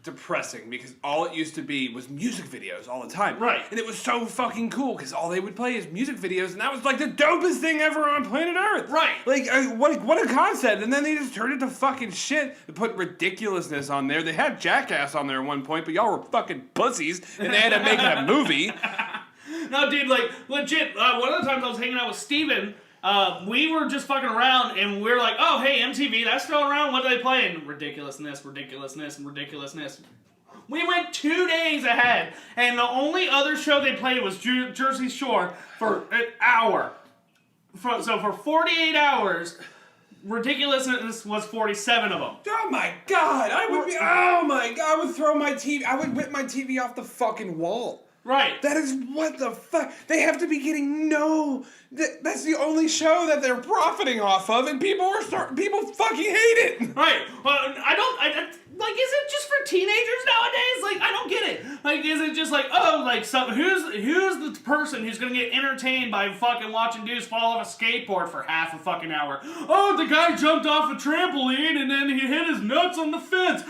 depressing, because all it used to be was music videos all the time. Right. And it was so fucking cool, because all they would play is music videos, and that was like the dopest thing ever on planet Earth. Right. Like, what a concept. And then they just turned it to fucking shit. They put ridiculousness on there. They had Jackass on there at one point, but y'all were fucking pussies, and they had to make it a movie. No, dude, like, legit, one of the times I was hanging out with Steven, we were just fucking around, and we were like, oh, hey, MTV, that's still around, what are they playing? Ridiculousness, ridiculousness, and ridiculousness. We went 2 days ahead, and the only other show they played was Jersey Shore for an hour. So for 48 hours, ridiculousness was 47 of them. Oh my god, I would throw my TV, I would whip my TV off the fucking wall. Right. That is what the fuck. They have to be getting that's the only show that they're profiting off of, and people fucking hate it. Right. Well, like, is it just for teenagers nowadays? Like, I don't get it. Like, is it just like, oh, like, who's the person who's gonna get entertained by fucking watching dudes fall off a skateboard for half a fucking hour? Oh, the guy jumped off a trampoline and then he hit his nuts on the fence.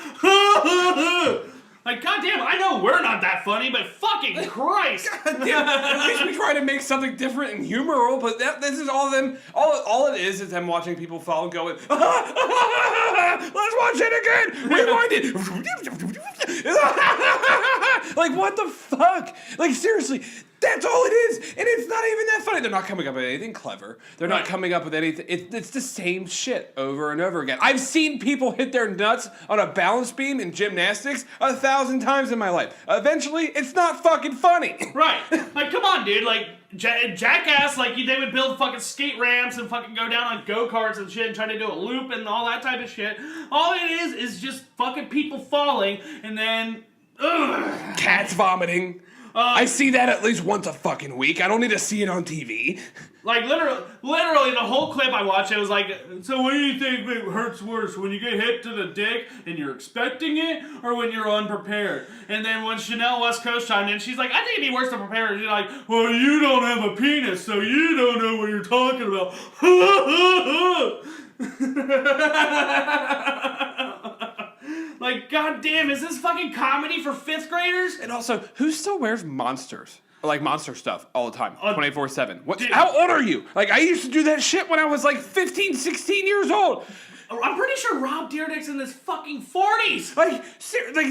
Like, goddamn, I know we're not that funny, but fucking Christ! Goddamn, at least we try to make something different and humorful, but this is all them. All it is them watching people fall and going, let's watch it again! Rewind it! Like, what the fuck? Like, seriously, that's all it is, and it's not even that funny. They're not coming up with anything clever. They're not coming up with anything. It's the same shit over and over again. I've seen people hit their nuts on a balance beam in gymnastics 1,000 times in my life. Eventually, it's not fucking funny. Right. Like, come on, dude. Like, Jackass, like, they would build fucking skate ramps and fucking go down on go-karts and shit and try to do a loop and all that type of shit. All it is just fucking people falling and then, ugh. Cats vomiting. I see that at least once a fucking week. I don't need to see it on TV. Like, literally, the whole clip I watched, it was like, so what do you think hurts worse, when you get hit to the dick and you're expecting it, or when you're unprepared? And then when Chanel West Coast chimed in, she's like, I think it'd be worse to prepare. She's like, well, you don't have a penis, so you don't know what you're talking about. Like, goddamn, is this fucking comedy for 5th graders? And also, who still wears Monsters? Like, Monster stuff all the time, 24/7. How old are you? Like, I used to do that shit when I was like 15, 16 years old. I'm pretty sure Rob Dyrdek's in his fucking 40s. Like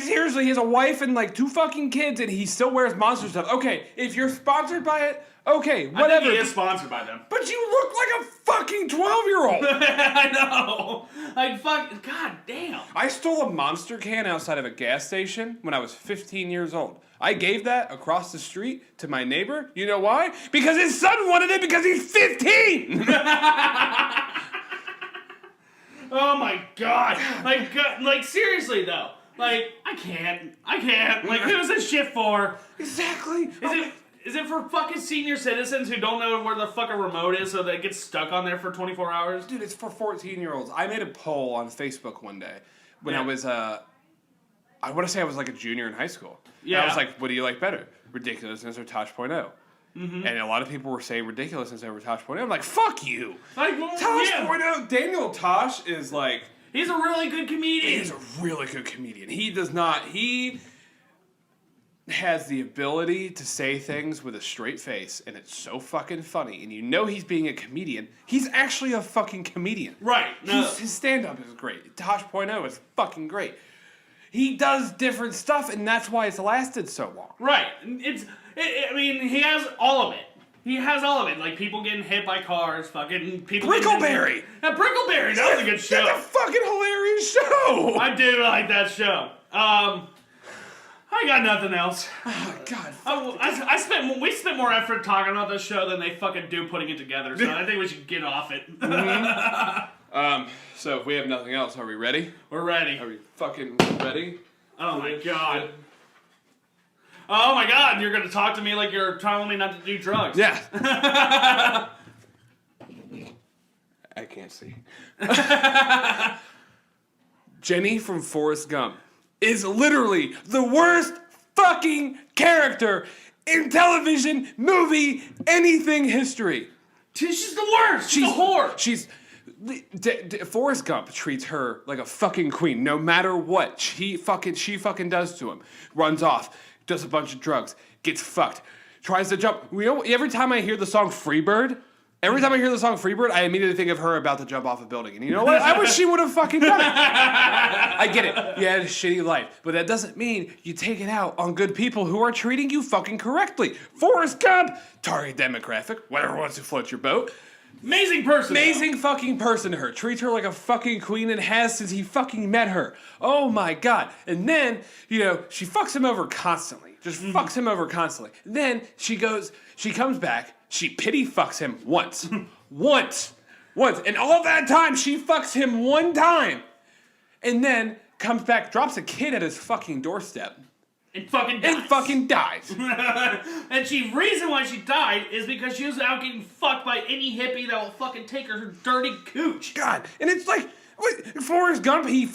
seriously, he has a wife and like 2 fucking kids, and he still wears Monster stuff. Okay, if you're sponsored by it, okay, whatever. I think he is sponsored by them. But you look like a fucking 12-year-old. I know. Like, fuck, god damn. I stole a Monster can outside of a gas station when I was 15 years old. I gave that across the street to my neighbor. You know why? Because his son wanted it because he's 15! Oh my god. Like seriously though. Like, I can't. Like, who's this shit for? Exactly. Is it for fucking senior citizens who don't know where the fucking remote is so they get stuck on there for 24 hours? Dude, it's for 14-year-olds. I made a poll on Facebook one day when I was, I want to say I was like a junior in high school. Yeah. And I was like, what do you like better? Ridiculousness or Tosh.0? Mm-hmm. And a lot of people were saying ridiculousness over Tosh.0. I'm like, fuck you. Like, well, Tosh.0, Daniel Tosh is like... He's a really good comedian. He's a really good comedian. He has the ability to say things with a straight face, and it's so fucking funny. And you know he's being a comedian. He's actually a fucking comedian. Right. No. His stand-up is great. Tosh.0 is fucking great. He does different stuff, and that's why it's lasted so long. Right. I mean, he has all of it. He has all of it. Like, people getting hit by cars, fucking people... Brickleberry! Brickleberry! That was a good show. That's a fucking hilarious show! I do like that show. I got nothing else. Oh, God. We spent more effort talking about this show than they fucking do putting it together, so I think we should get off it. Mm-hmm. So if we have nothing else, are we ready? We're ready. Are we fucking ready? Oh my god. Oh my god, you're gonna talk to me like you're telling me not to do drugs. Yeah. I can't see. Jenny from Forrest Gump is literally the worst fucking character in television, movie, anything history. She's the worst. She's a whore. Forrest Gump treats her like a fucking queen, no matter what she fucking does to him. Runs off, does a bunch of drugs, gets fucked, tries to jump. You know, every time I hear the song Freebird, I immediately think of her about to jump off a building. And you know what? I wish she would have fucking done it. I get it. You had a shitty life. But that doesn't mean you take it out on good people who are treating you fucking correctly. Forrest Gump, target demographic, whatever wants to float your boat. Amazing person. Amazing fucking person to her. Treats her like a fucking queen and has since he fucking met her. Oh my god. And then, you know, she fucks him over constantly. Just fucks him over constantly. Then she comes back, she pity fucks him once. Once. And all that time, she fucks him one time. And then comes back, drops a kid at his fucking doorstep. And fucking dies. And reason why she died is because she was out getting fucked by any hippie that will fucking take her dirty cooch. God. And it's like, Forrest Gump, he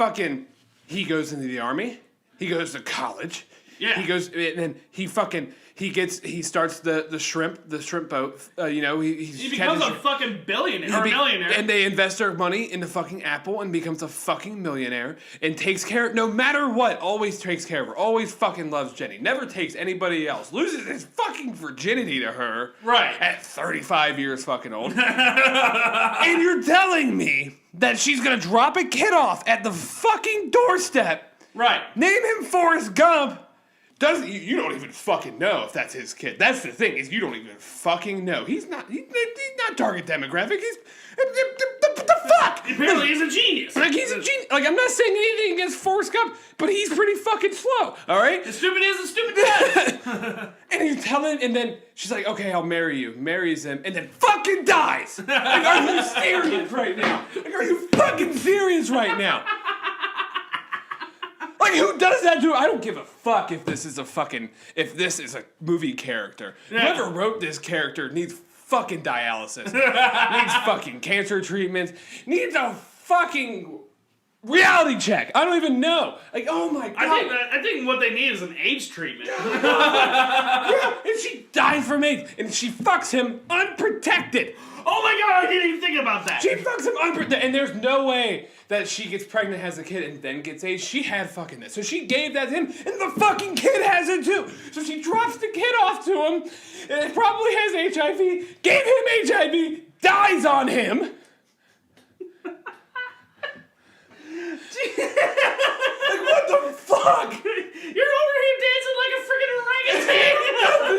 goes into the army. He goes to college. Yeah. He goes, and then he starts the shrimp boat. You know, he becomes a fucking billionaire or millionaire. And they invest their money into fucking Apple and becomes a fucking millionaire and takes care, no matter what, always takes care of her. Always fucking loves Jenny. Never takes anybody else. Loses his fucking virginity to her. Right. At 35 years fucking old. And you're telling me that she's gonna drop a kid off at the fucking doorstep. Right. Name him Forrest Gump. You don't even fucking know if that's his kid. That's the thing, is you don't even fucking know. He's not target demographic. He's the fuck. Apparently he's a genius. Like he's a genius. Like I'm not saying anything against Forrest Gump, but he's pretty fucking slow. All right. The stupid is the stupid does. And you tell him, and then she's like, "Okay, I'll marry you." Marries him, and then fucking dies. Like, are you serious right now? Like, are you fucking serious right now? Like, who does that to? I don't give a fuck if this is a movie character. Yeah. Whoever wrote this character needs fucking dialysis. Needs fucking cancer treatments. Needs a fucking reality check. I don't even know. Like, oh my god. I think what they need is an AIDS treatment. Yeah, and she died from AIDS, and she fucks him unprotected. Oh my god, I didn't even think about that. She fucks him unprotected, and there's no way that she gets pregnant, has a kid, and then gets AIDS. She had fucking this. So she gave that to him, and the fucking kid has it too. So she drops the kid off to him, and it probably has HIV, gave him HIV, dies on him. Like, what the fuck? You're over here dancing like a freaking orangutan.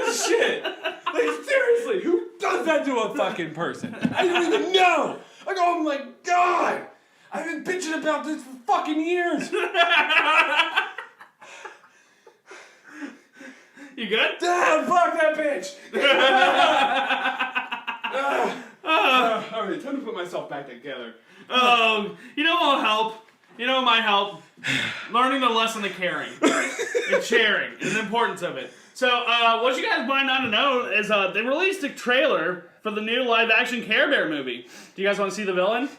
This shit. Like, seriously, who does that to a fucking person? I don't even know. Like, oh my god. I've been bitching about this for fucking years. You good? Damn, fuck that bitch. Alright, time to put myself back together. Oh, you know what'll help? You know what might help? Learning the lesson of caring and sharing and the importance of it. So, what you guys might not know is they released a trailer for the new live-action Carebear movie. Do you guys want to see the villain?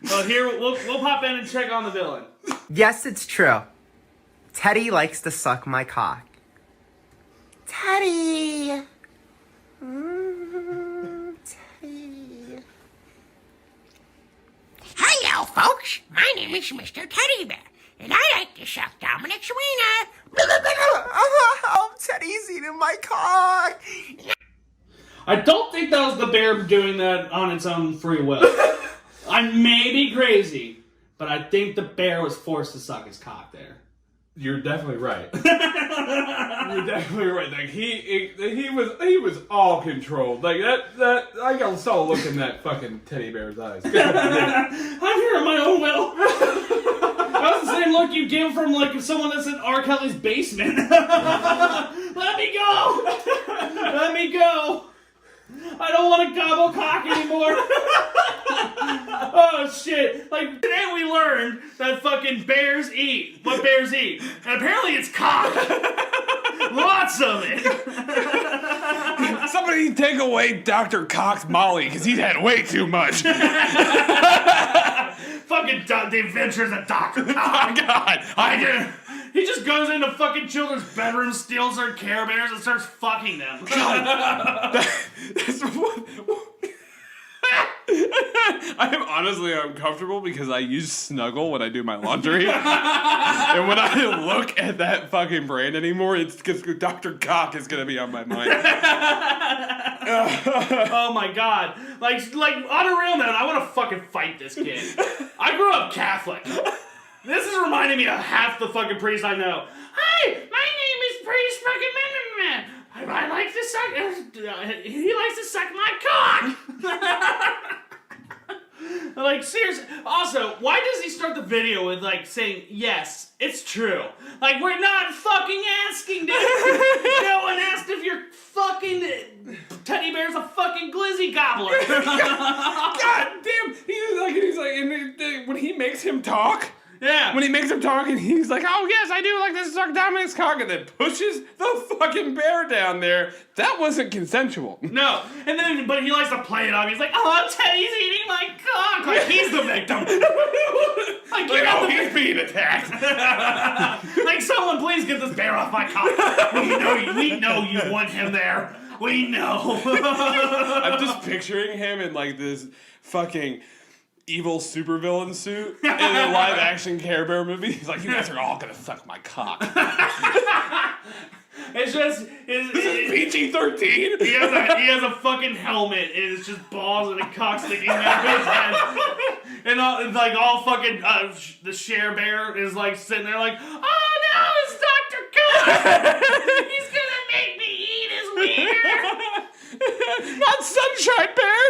Well, here, we'll pop in and check on the villain. Yes, it's true. Teddy likes to suck my cock. Teddy! Teddy. Hello, folks. My name is Mr. Teddy Bear, and I like to suck Dominic's wiener. Oh, Teddy's eating my cock! I don't think that was the bear doing that on its own free will. I may be crazy, but I think the bear was forced to suck his cock there. You're definitely right. You're definitely right. Like he was all controlled. Like that I saw a look in that fucking teddy bear's eyes. I'm here on my own will. That was the same look you give from like someone that's in R. Kelly's basement. Let me go. Let me go. I don't want to gobble cock anymore. Oh shit. Like today we learned that fucking bears eat what bears eat. And apparently it's cock. Lots of it. Somebody take away Dr. Cock's Molly because he's had way too much. Fucking The Adventures of Dr. Cock. God, He just goes into fucking children's bedrooms, steals their Carebears, and starts fucking them. That's what. I am honestly uncomfortable because I use Snuggle when I do my laundry. And when I look at that fucking brand anymore, it's because Dr. Cock is going to be on my mind. Oh my god. Like on a real note, I want to fucking fight this kid. I grew up Catholic. This is reminding me of half the fucking priests I know. Hi, my name is Priest fucking Man. I like to suck. He likes to suck my cock. Like seriously. Also, why does he start the video with like saying yes, it's true? Like we're not fucking asking, dude. No one asked if your fucking teddy bear's a fucking glizzy gobbler. God damn! He's like, and when he makes him talk. Yeah. When he makes him talk and he's like, oh yes, I do like to suck Dominic's cock, and then pushes the fucking bear down there. That wasn't consensual. No. And then, but he likes to play it off. He's like, oh, Teddy's eating my cock. Like he's the victim. Like, he's being attacked. Like, someone please get this bear off my cock. We know you want him there. We know. I'm just picturing him in like this fucking evil supervillain suit in a live action Care Bear movie. He's like, you guys are all gonna suck my cock. It's just This is PG-13. He has a fucking helmet and it's just balls and a cock sticking out of his head. And all fucking the Share Bear is like sitting there like, oh no, it's Dr. Cook. He's gonna make me eat his wiener. Not Sunshine Bear.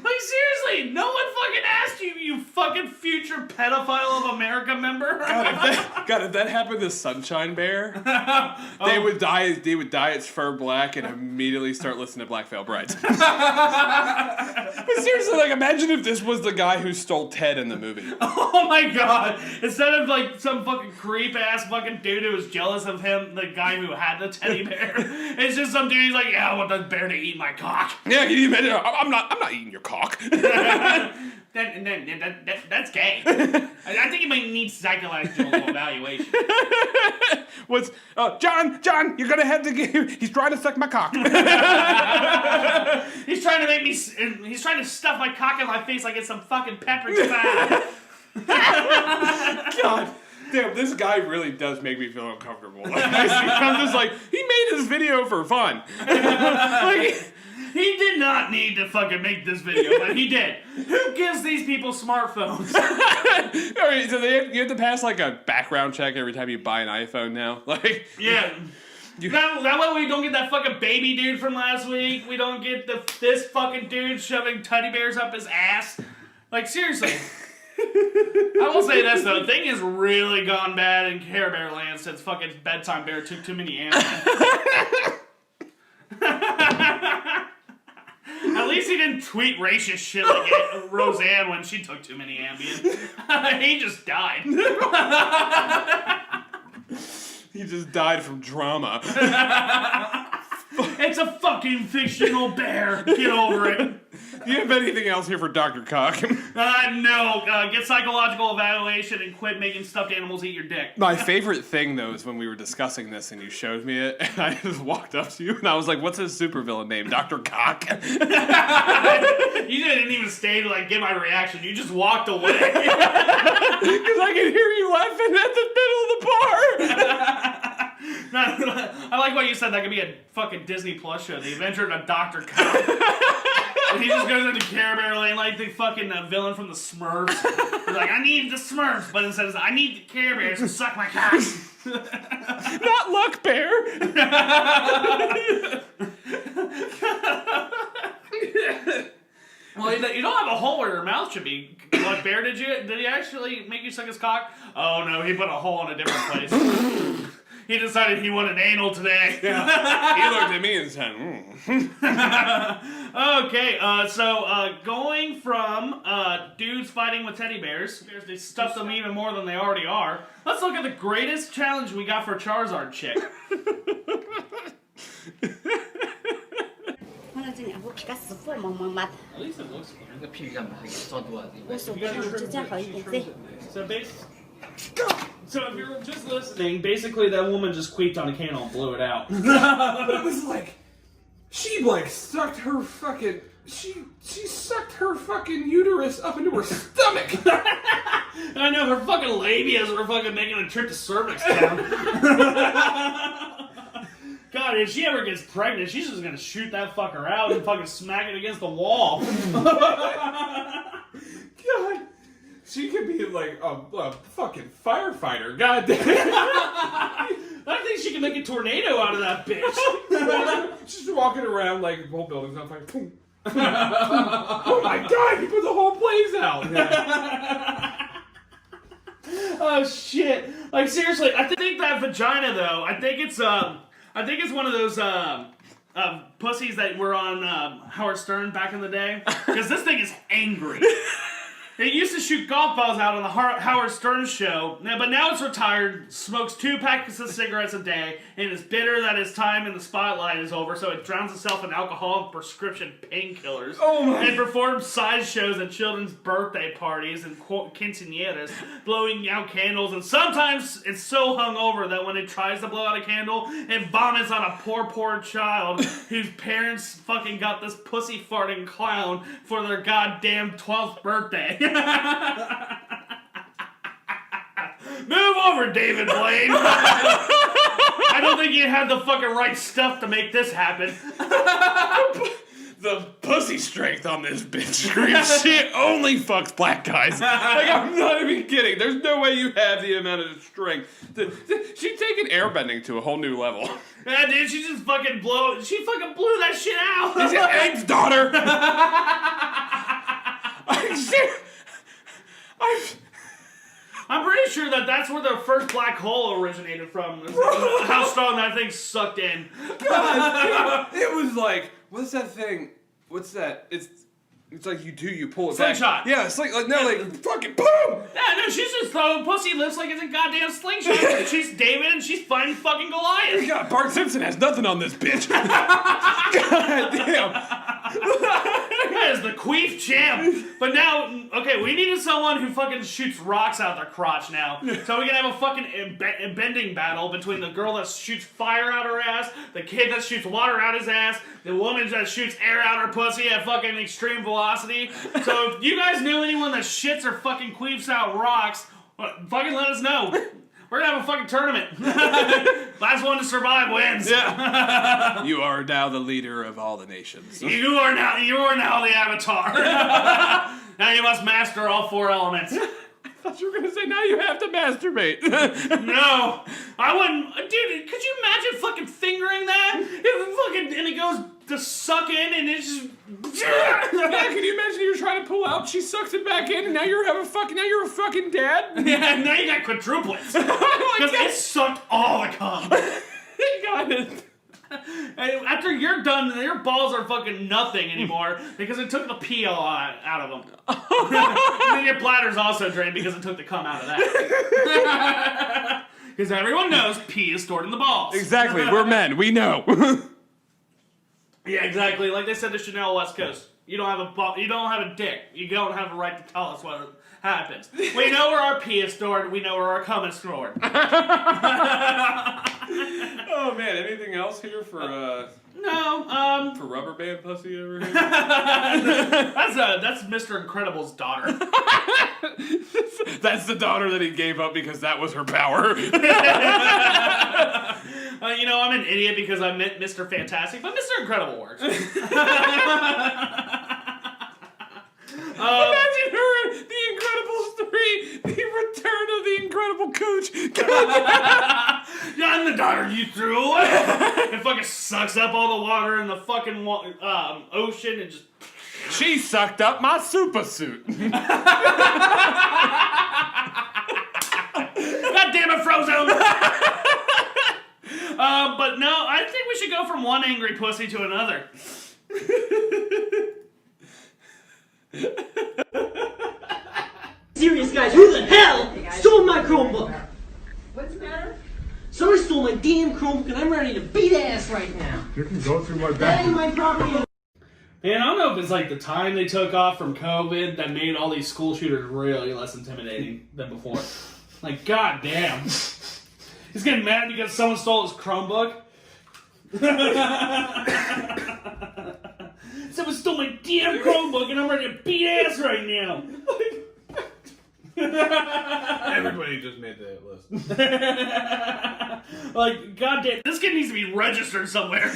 Like seriously, no one fucking asked you, you fucking future pedophile of America member. God, if that happened to Sunshine Bear, they would dye its fur black and immediately start listening to Black Veil Brides. But seriously, like imagine if this was the guy who stole Ted in the movie. Oh my god! Instead of like some fucking creep ass fucking dude who was jealous of him, the guy who had the teddy bear, it's just some dude. He's like, yeah, I want the bear to eat my cock. Yeah, can you imagine? I'm not eating your cock. That's gay. I think you might need psychological evaluation. What's John? You're gonna have to give. He's trying to suck my cock. He's trying to make me. He's trying to stuff my cock in my face like it's some fucking peppered salad. God. Damn, this guy really does make me feel uncomfortable. I'm just like, he made this video for fun. Like, He did not need to fucking make this video, but he did. Who gives these people smartphones? All right, so you have to pass like a background check every time you buy an iPhone now. Like, yeah. That way we don't get that fucking baby dude from last week. We don't get this fucking dude shoving teddy bears up his ass. Like, seriously. I will say this, though. Thing has really gone bad in Carebear land since fucking Bedtime Bear took too many Ambien. At least he didn't tweet racist shit like Roseanne when she took too many Ambien. He just died. he just died from drama. It's a fucking fictional bear. Get over it. Do you have anything else here for Dr. Cock? No. Get psychological evaluation and quit making stuffed animals eat your dick. My favorite thing, though, is when we were discussing this and you showed me it, and I just walked up to you and I was like, what's his supervillain name? Dr. Cock? You didn't even stay to like get my reaction. You just walked away. Because I could hear you laughing at the middle of the bar. I like what you said. That could be a fucking Disney Plus show. The Adventure of Dr. Cock. And he just goes into Carebear Lane like the fucking villain from the Smurfs. He's like, I need the Smurfs, but instead it's, I need the Carebears to suck my cock. Not Luck Bear. Well, you don't have a hole where your mouth should be. Luck Bear, did he actually make you suck his cock? Oh no, he put a hole in a different place. He decided he wanted anal today. Yeah. He looked at me and said, Okay, so going from dudes fighting with teddy bears, they stuffed them even more than they already are. Let's look at the greatest challenge we got for Charizard chick. At least it looks clean. So if you're just listening, basically that woman just queefed on a candle and blew it out. But it was like, she like sucked her fucking, she sucked her fucking uterus up into her stomach. I know, her fucking labias were fucking making a trip to cervix town. God, if she ever gets pregnant, she's just gonna shoot that fucker out and fucking smack it against the wall. God. She could be like a fucking firefighter. God damn. I think she can make a tornado out of that bitch. Just walking around like the whole building's on fire. Oh my God! He put the whole place out. Oh shit! Like seriously, I think that vagina though. I think it's one of those pussies that were on Howard Stern back in the day. Because this thing is angry. It used to shoot golf balls out on the Howard Stern show, but now it's retired, smokes 2 packs of cigarettes a day, and is bitter that his time in the spotlight is over, so it drowns itself in alcohol and prescription painkillers. Oh my! And performs side shows at children's birthday parties and quinceañeras, blowing out candles, and sometimes it's so hungover that when it tries to blow out a candle, it vomits on a poor child whose parents fucking got this pussy farting clown for their goddamn 12th birthday. Move over, David Blaine. I don't think you had the fucking right stuff to make this happen. The pussy strength on this bitch screams shit only fucks black guys. Like, I'm not even kidding. There's no way you have the amount of strength. She's taking airbending to a whole new level. Yeah, dude, she fucking blew that shit out. Is it eggs, daughter? I'm pretty sure that's where the first black hole originated from. How strong that thing sucked in. God, it was like, what's that thing? What's that? It's like you pull it Slingshot. back. Yeah, it's like fucking boom! Yeah, no, she's just throwing pussy lips like it's a goddamn slingshot. She's David and she's fighting fucking Goliath. God, Bart Simpson has nothing on this bitch. God damn. That is the queef champ. But now, okay, we needed someone who fucking shoots rocks out their crotch now. So we can have a fucking bending battle between the girl that shoots fire out her ass, the kid that shoots water out his ass, the woman that shoots air out her pussy at fucking extreme velocity. So if you guys know anyone that shits or fucking queefs out rocks, fucking let us know. We're gonna have a fucking tournament. Last one to survive wins. Yeah. You are now the leader of all the nations. You are now the Avatar. Now you must master all 4 elements. I thought you were gonna say now you have to masturbate. No, I wouldn't. Dude, could you imagine fucking fingering that? And it goes to suck in and it's just. Yeah, can you imagine you're trying to pull out, she sucks it back in, and now you're a fucking dad? Yeah, now you got quadruplets. Because it sucked all the cum. Got it. And after you're done, your balls are fucking nothing anymore because it took the pee all out of them. And then your bladder's also drained because it took the cum out of that. Because everyone knows pee is stored in the balls. Exactly, we're men, we know. Yeah, exactly. Like they said to Chanel West Coast, you don't have a dick. You don't have a right to tell us what happens. We know where our pee is stored. We know where our cum is stored. Oh man, anything else here for No, for rubber band pussy over here? that's Mr. Incredible's daughter. That's the daughter that he gave up because that was her power. I'm an idiot because I meant Mr. Fantastic, but Mr. Incredible works. Imagine her, The Incredibles 3, The Return of the Incredible Cooch. I'm the daughter you threw away. It fucking sucks up all the water in the fucking ocean and just... She sucked up my super suit. God damn it, Frozone! But no, I think we should go from one angry pussy to another. Serious guys, who the hell stole my Chromebook? What's the matter? Somebody stole my damn Chromebook and I'm ready to beat ass right now. You can go through my That back. ain't my property. Man, I don't know if it's like the time they took off from COVID that made all these school shooters really less intimidating than before. Like, goddamn. He's getting mad because someone stole his Chromebook. Someone stole my damn Chromebook and I'm ready to beat ass right now. Everybody just made that list. Like, goddamn, this kid needs to be registered somewhere.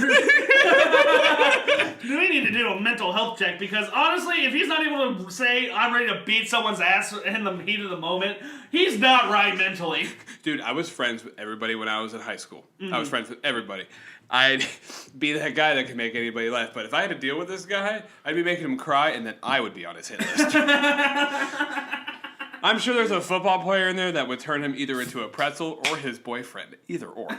We need to do a mental health check because honestly, if he's not able to say, I'm ready to beat someone's ass in the heat of the moment, he's not right mentally. Dude, I was friends with everybody when I was in high school. I was friends with everybody. I'd be that guy that could make anybody laugh, but if I had to deal with this guy, I'd be making him cry, and then I would be on his hit list. I'm sure there's a football player in there that would turn him either into a pretzel or his boyfriend. Either or.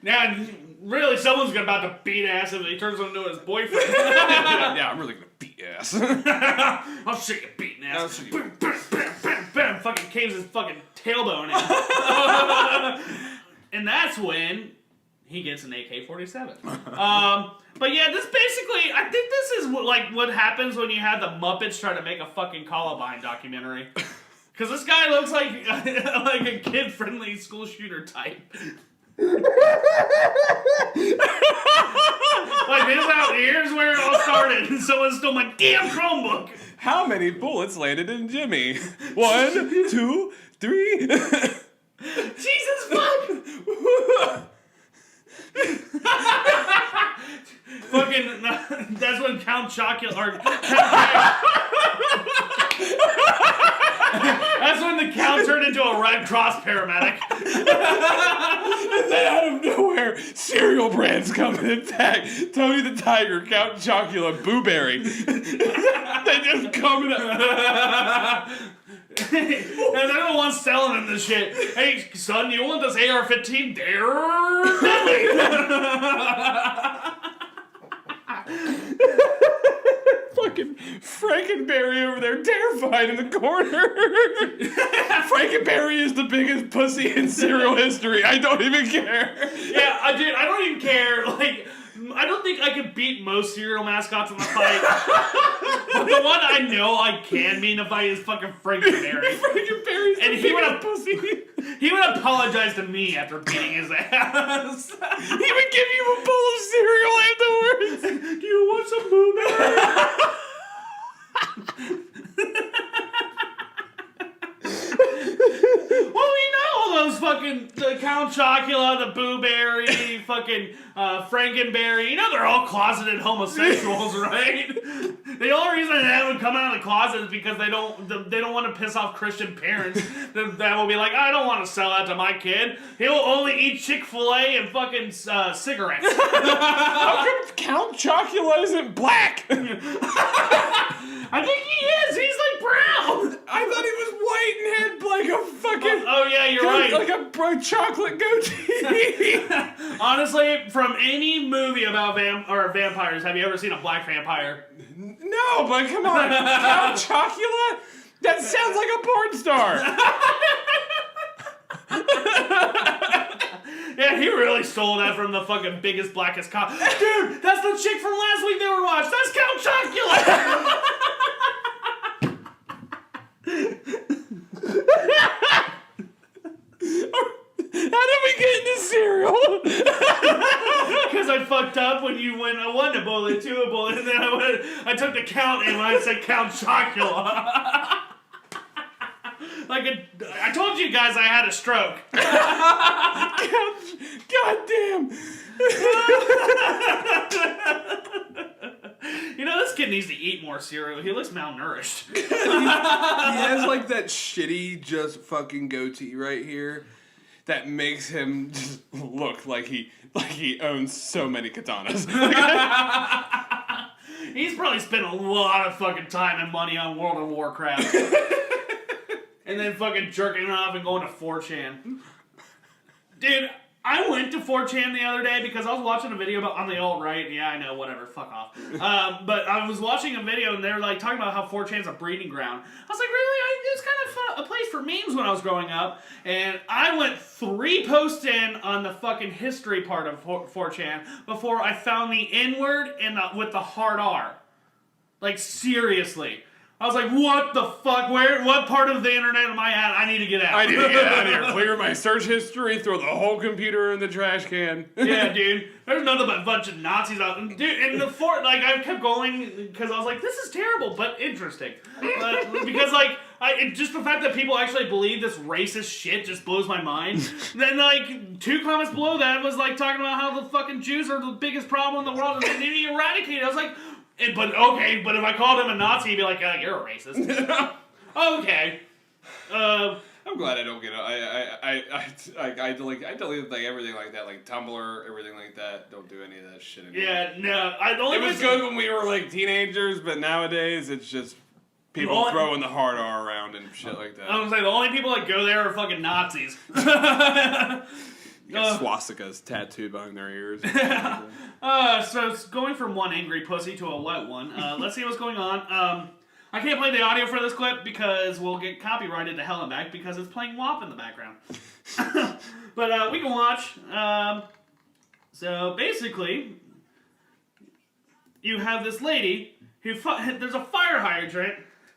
Now, really, someone's about to beat ass if he turns into his boyfriend. Yeah, I'm really gonna beat ass. I'll show you beating ass. I'll show you. Bam, bam, bam, bam, bam. Fucking caves his fucking tailbone in. And that's when he gets an AK-47. But yeah, this basically, I think this is what happens when you have the Muppets try to make a fucking Columbine documentary. Because this guy looks like a kid-friendly school shooter type. Like, here's where it all started. Someone stole my damn Chromebook. How many bullets landed in Jimmy? 1, 2, 3. Jesus fuck! Fucking, that's when Count Chocula, or that's when the Count turned into a Red Cross paramedic. And then out of nowhere, cereal brands come and attack Tony the Tiger, Count Chocula, Booberry. They just come in. And they're the ones selling him this shit. Hey, son, you want this AR-15? They're deadly. Fucking Frankenberry over there, terrified in the corner. Frankenberry is the biggest pussy in cereal history. I don't even care. Yeah, dude, I don't even care. Like, I don't think I could beat most cereal mascots in the fight. But the one I know I can beat in a fight is fucking Frankenberry. Frankenberry's And the he would biggest have pussy. He would apologize to me after beating his ass. He would give you a bowl of cereal afterwards. Do you want some blueberry? Well, those fucking the Count Chocula, the Boo Berry, fucking Frankenberry. You know they're all closeted homosexuals, right? The only reason that would come out of the closet is because they don't want to piss off Christian parents that will be like, I don't want to sell that to my kid. He'll only eat Chick-fil-A and fucking cigarettes. How come Count Chocula isn't black? I think he is. He's like brown. I thought he was white and had like a fucking. Oh yeah, you're right. Like a bright chocolate goatee. Honestly, from any movie about vampires, have you ever seen a black vampire? No, but come on, Count Chocula? That sounds like a porn star. Yeah, he really stole that from the fucking biggest, blackest cop. Dude, that's the chick from last week they were watched. That's Count Chocula. How did we get into cereal? Because I fucked up when you went a 1 a bullet, 2 a bullet, and then I took the count and when I said Count Chocula. I told you guys I had a stroke. God damn. You know, this kid needs to eat more cereal. He looks malnourished. He has like that shitty just fucking goatee right here that makes him just look like he owns so many katanas. He's probably spent a lot of fucking time and money on World of Warcraft. And then fucking jerking off and going to 4chan. Dude, I went to 4chan the other day because I was watching a video on the alt-right. Yeah, I know, whatever, fuck off. But I was watching a video and they were like talking about how 4chan's a breeding ground. I was like, really? It was kind of a place for memes when I was growing up. And I went 3 posts in on the fucking history part of 4chan before I found the N-word with the hard R. Like, seriously. I was like, what the fuck? What part of the internet am I at? I need to get out. I need to get out of here. Clear my search history, throw the whole computer in the trash can. Yeah, dude. There's nothing but a bunch of Nazis out. Dude, and I kept going because I was like, this is terrible, but interesting. Because, just the fact that people actually believe this racist shit just blows my mind. Then, 2 comments below that was, talking about how the fucking Jews are the biggest problem in the world and they need to be eradicated. I was like, but if I called him a Nazi, he'd be like, you're a racist. Okay. I'm glad I don't get it. I delete everything like that, like Tumblr, everything like that. Don't do any of that shit anymore. Yeah, no. It was good when we were teenagers, but nowadays it's just people throwing the hard R around and shit like that. I was gonna say the only people that go there are fucking Nazis. Got swastikas tattooed behind their ears. So it's going from one angry pussy to a wet one. Let's see what's going on. I can't play the audio for this clip because we'll get copyrighted to hell and back because it's playing WAP in the background. But we can watch. So basically, you have this lady who there's a fire hydrant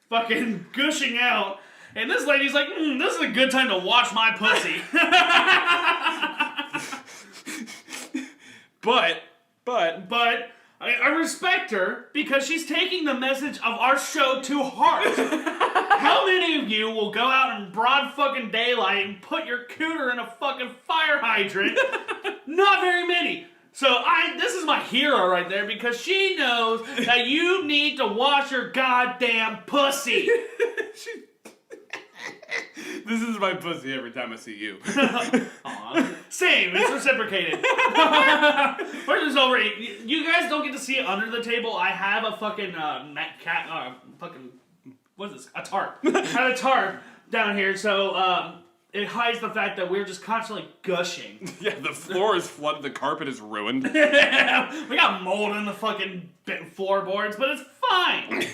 fucking gushing out. And this lady's like, this is a good time to wash my pussy. But I respect her because she's taking the message of our show to heart. How many of you will go out in broad fucking daylight and put your cooter in a fucking fire hydrant? Not very many. So this is my hero right there because she knows that you need to wash your goddamn pussy. This is my pussy every time I see you. Aww. Same, it's reciprocated. We're just over. You guys don't get to see it under the table. I have a fucking what is this? A tarp. I have a tarp down here, so it hides the fact that we're just constantly gushing. Yeah, the floor is flooded. The carpet is ruined. We got mold in the fucking floorboards, but it's fine.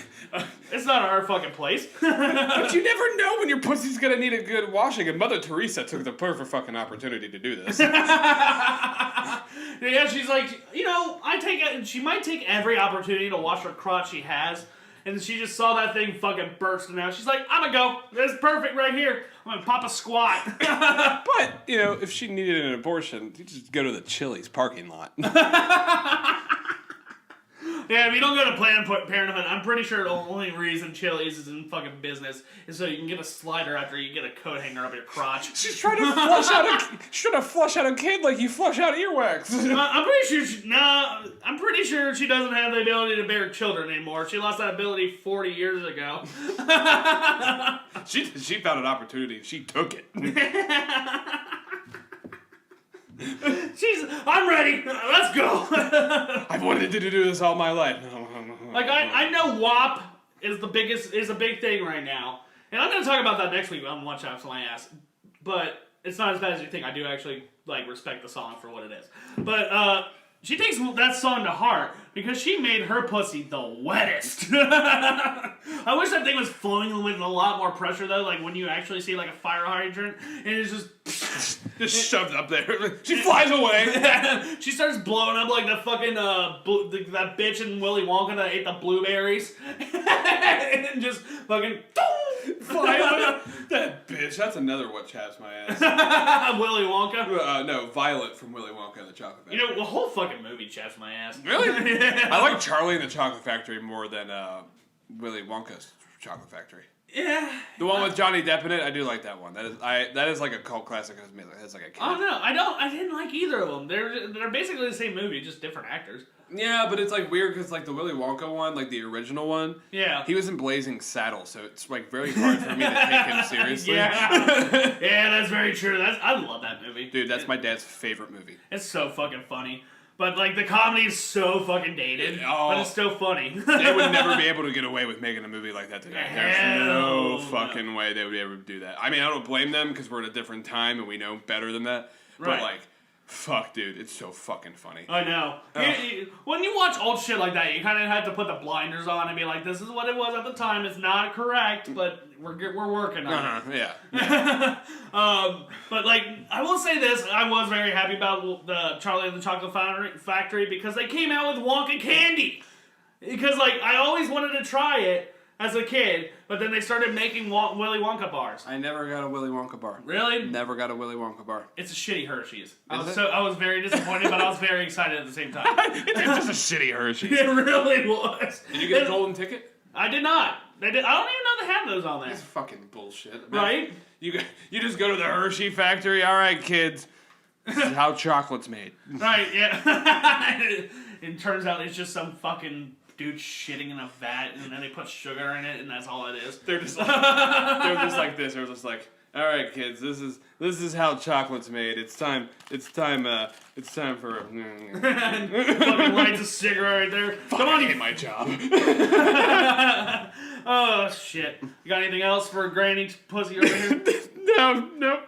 It's not our fucking place. But you never know when your pussy's gonna need a good washing, and Mother Teresa took the perfect fucking opportunity to do this. Yeah, she's like, she might take every opportunity to wash her crotch she has. And she just saw that thing fucking bursting out. She's like, I'm gonna go. This is perfect right here. I'm gonna pop a squat. But, if she needed an abortion, you just go to the Chili's parking lot. Yeah, if you don't go to Planned Parenthood, I'm pretty sure the only reason Chili's is in fucking business is so you can get a slider after you get a coat hanger up your crotch. She's trying to flush out a kid like you flush out earwax. I'm pretty sure she doesn't have the ability to bear children anymore. She lost that ability 40 years ago. She found an opportunity. She took it. I'm ready. Let's go. I've wanted to do this all my life. Like I know WAP is a big thing right now, and I'm gonna talk about that next week on Watch Out for My Ass. But it's not as bad as you think. I do actually respect the song for what it is. But she takes that song to heart because she made her pussy the wettest. I wish that thing was flowing with a lot more pressure though. Like when you actually see like a fire hydrant, and it's just shoved up there. She flies away. She starts blowing up like the fucking that bitch in Willy Wonka that ate the blueberries, and just fucking fly away. That bitch. That's another what chaps my ass. Willy Wonka. No, Violet from Willy Wonka and the Chocolate Factory. You know, the whole fucking movie chaps my ass. Really? I like Charlie and the Chocolate Factory more than Willy Wonka's Chocolate Factory. Yeah. The one with Johnny Depp in it, I do like that one. That is like a cult classic. It's like a kid. Oh no, I didn't like either of them. They're basically the same movie, just different actors. Yeah, but it's like weird because like the Willy Wonka one, like the original one, yeah, he was in Blazing Saddles, so it's like very hard for me to take him seriously. Yeah, yeah, that's very true. I love that movie, dude. That's my dad's favorite movie. It's so fucking funny. But, like, the comedy is so fucking dated, but it's so funny. They would never be able to get away with making a movie like that today. There's no fucking way they would ever do that. I mean, I don't blame them because we're at a different time and we know better than that. Right. But, like, fuck, dude, it's so fucking funny. I know. When you watch old shit like that, you kind of have to put the blinders on and be like, this is what it was at the time. It's not correct, but we're working on it. Yeah. But, like, I will say this. I was very happy about the Charlie and the Chocolate Factory because they came out with Wonka candy. Because, like, I always wanted to try it as a kid, but then they started making Willy Wonka bars. I never got a Willy Wonka bar. Really? Never got a Willy Wonka bar. It's a shitty Hershey's. I was very disappointed, but I was very excited at the same time. It's just a shitty Hershey's. It really was. Did you get a golden ticket? I did not. I don't even know they had those on there. That's fucking bullshit. Right? You just go to the Hershey factory. All right, kids. This is how chocolate's made. Right, yeah. It turns out it's just some fucking dude shitting in a vat, and then they put sugar in it, and that's all it is. They're just like this. They're just like, all right, kids, this is how chocolate's made. It's time for. Fucking lights a cigarette right there. Come on, I hate my job. Oh shit! You got anything else for Granny's pussy over here? No.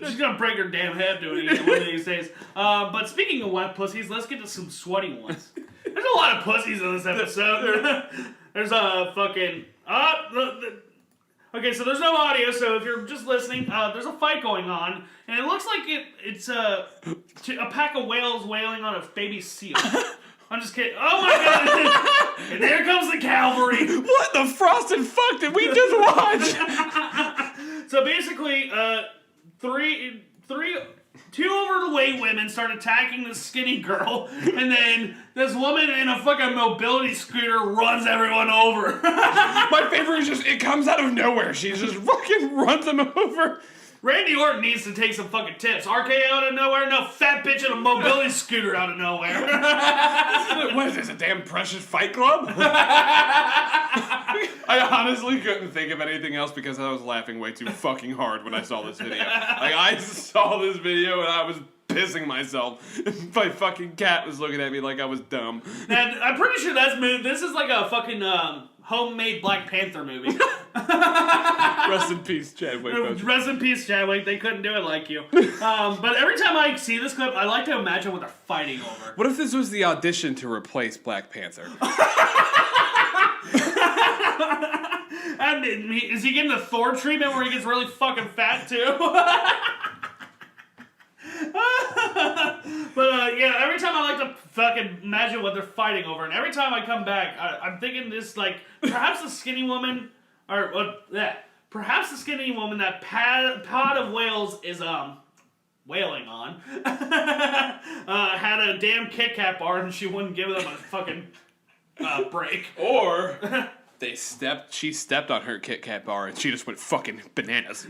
She's gonna break her damn head doing it one of these days. But speaking of wet pussies, let's get to some sweaty ones. There's a lot of pussies in this episode. There's a fucking okay, so there's no audio, so if you're just listening, there's a fight going on, and it looks like it's a pack of whales wailing on a baby seal. I'm just kidding. Oh my god! And there comes the cavalry. What the frosted fuck did we just watch? So basically, two overweight women start attacking this skinny girl, and then this woman in a fucking mobility scooter runs everyone over. My favorite is just, it comes out of nowhere. She just fucking runs them over. Randy Orton needs to take some fucking tips. RKO out of nowhere? No, fat bitch in a mobility scooter out of nowhere. What is this, a damn Precious Fight Club? I honestly couldn't think of anything else because I was laughing way too fucking hard when I saw this video. Like, I saw this video and I was pissing myself. My fucking cat was looking at me like I was dumb. And I'm pretty sure this is like a fucking homemade Black Panther movie. Rest in peace, Chadwick. Rest in peace, Chadwick. They couldn't do it like you. But every time I see this clip, I like to imagine what they're fighting over. What if this was the audition to replace Black Panther? And is he getting the Thor treatment where he gets really fucking fat too? But yeah, every time I like to fucking imagine what they're fighting over, and every time I come back, I'm thinking this, like, perhaps the skinny woman, perhaps the skinny woman that pod of whales is wailing on had a damn Kit Kat bar and she wouldn't give them a fucking break. Or she stepped on her Kit Kat bar and she just went fucking bananas.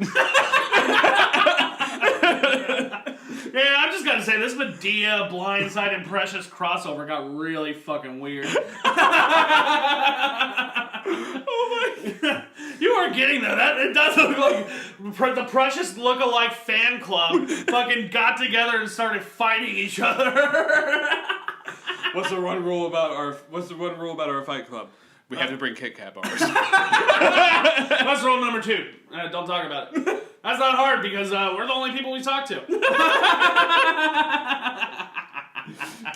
Yeah, I'm just gonna say this Medea, Blindside, and Precious crossover got really fucking weird. Oh my God. You weren't getting that. It does look like the Precious look-alike fan club fucking got together and started fighting each other. What's the one rule about our fight club? We have to bring Kit Kat bars. That's rule number 2. Don't talk about it. That's not hard because we're the only people we talk to.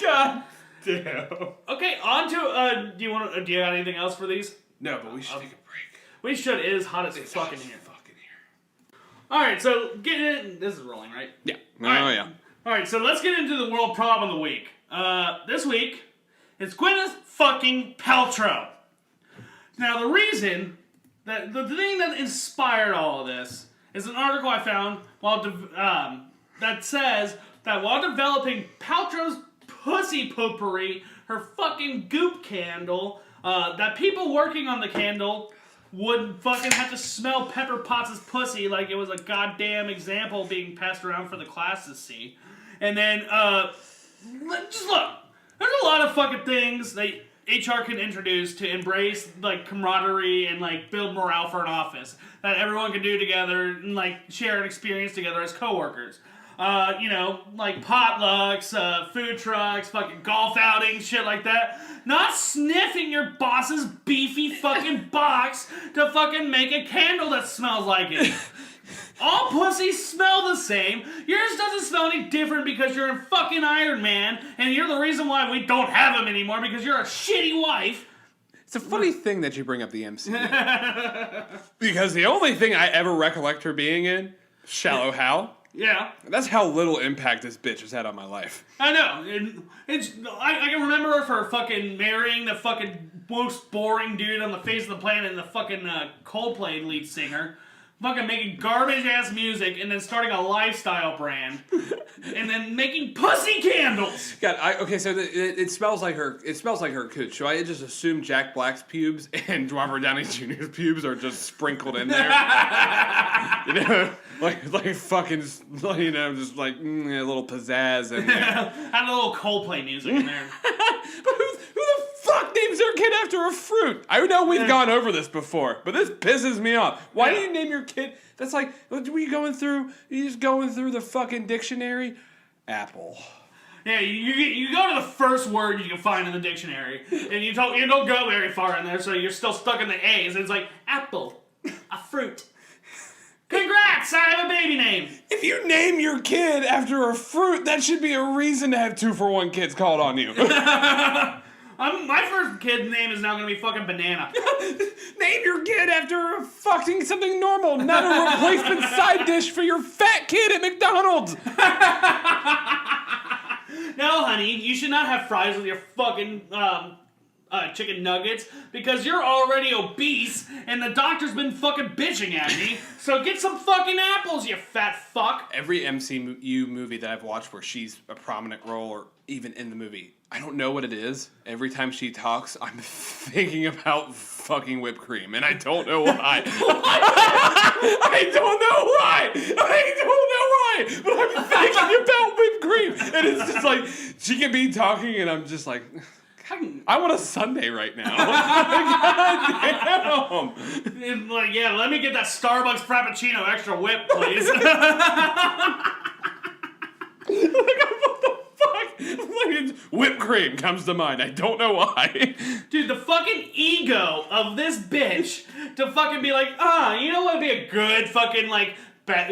God damn. Okay, on to do you got anything else for these? No, but we should take a break. We should. It is hot as fucking here. All right, so get in. This is rolling, right? Yeah. Yeah. All right, so let's get into the world problem of the week. This week, it's Gwyneth fucking Paltrow. Now, the reason that the thing that inspired all of this is an article I found that says that while developing Paltrow's pussy potpourri, her fucking goop candle, that people working on the candle would fucking have to smell Pepper Potts' pussy like it was a goddamn example being passed around for the class to see. And then, just look, there's a lot of fucking things that HR can introduce to embrace, like, camaraderie and, like, build morale for an office that everyone can do together and, like, share an experience together as coworkers. You know, like potlucks, food trucks, fucking golf outings, shit like that. Not sniffing your boss's beefy fucking box to fucking make a candle that smells like it. All pussies smell the same. Yours doesn't smell any different because you're in fucking Iron Man, and you're the reason why we don't have him anymore because you're a shitty wife. It's a funny thing that you bring up the MCU. Because the only thing I ever recollect her being in, Shallow Hal. Yeah. That's how little impact this bitch has had on my life. I know. I can remember her for fucking marrying the fucking most boring dude on the face of the planet and the fucking Coldplay lead singer. Fucking making garbage-ass music and then starting a lifestyle brand. And then making pussy candles! God, okay, so it smells like her. It smells like her cooch. So I just assume Jack Black's pubes and Robert Downey Jr.'s pubes are just sprinkled in there. You know, like fucking, you know, just like a little pizzazz in there. Had a little Coldplay music in there. But who the fuck names their kid after a fruit? I know we've gone over this before, but this pisses me off. Why do you name your kid? That's like, what are you going through? You just going through the fucking dictionary? Apple. Yeah, you go to the first word you can find in the dictionary, and you don't go very far in there, so you're still stuck in the A's, and it's like, apple, a fruit. Congrats, I have a baby name. If you name your kid after a fruit, that should be a reason to have 2-for-1 kids called on you. My first kid's name is now going to be fucking Banana. Name your kid after fucking something normal, not a replacement side dish for your fat kid at McDonald's. No, honey, you should not have fries with your fucking chicken nuggets because you're already obese and the doctor's been fucking bitching at me. So get some fucking apples, you fat fuck. Every MCU movie that I've watched where she's a prominent role or even in the movie, I don't know what it is. Every time she talks, I'm thinking about fucking whipped cream, and I don't know why. I don't know why. But I'm thinking about whipped cream, and it's just like she can be talking, and I'm just like, I want a sundae right now. God damn. It's like, yeah, let me get that Starbucks Frappuccino extra whip, please. Whipped cream comes to mind. I don't know why. Dude, the fucking ego of this bitch to fucking be like, you know what would be a good fucking, like,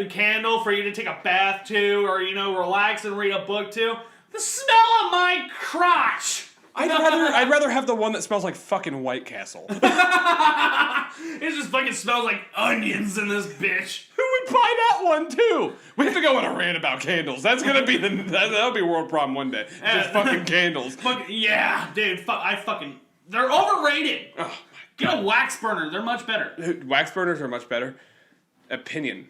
candle for you to take a bath to or, you know, relax and read a book to? The smell of my crotch! I'd rather have the one that smells like fucking White Castle. It just fucking smells like onions in this bitch. Who would buy that one too? We have to go on a rant about candles. That's gonna be that'll be a world problem one day. Just fucking candles. Yeah, dude. They're overrated. Oh my God. Get a wax burner. They're much better. Wax burners are much better. Opinion.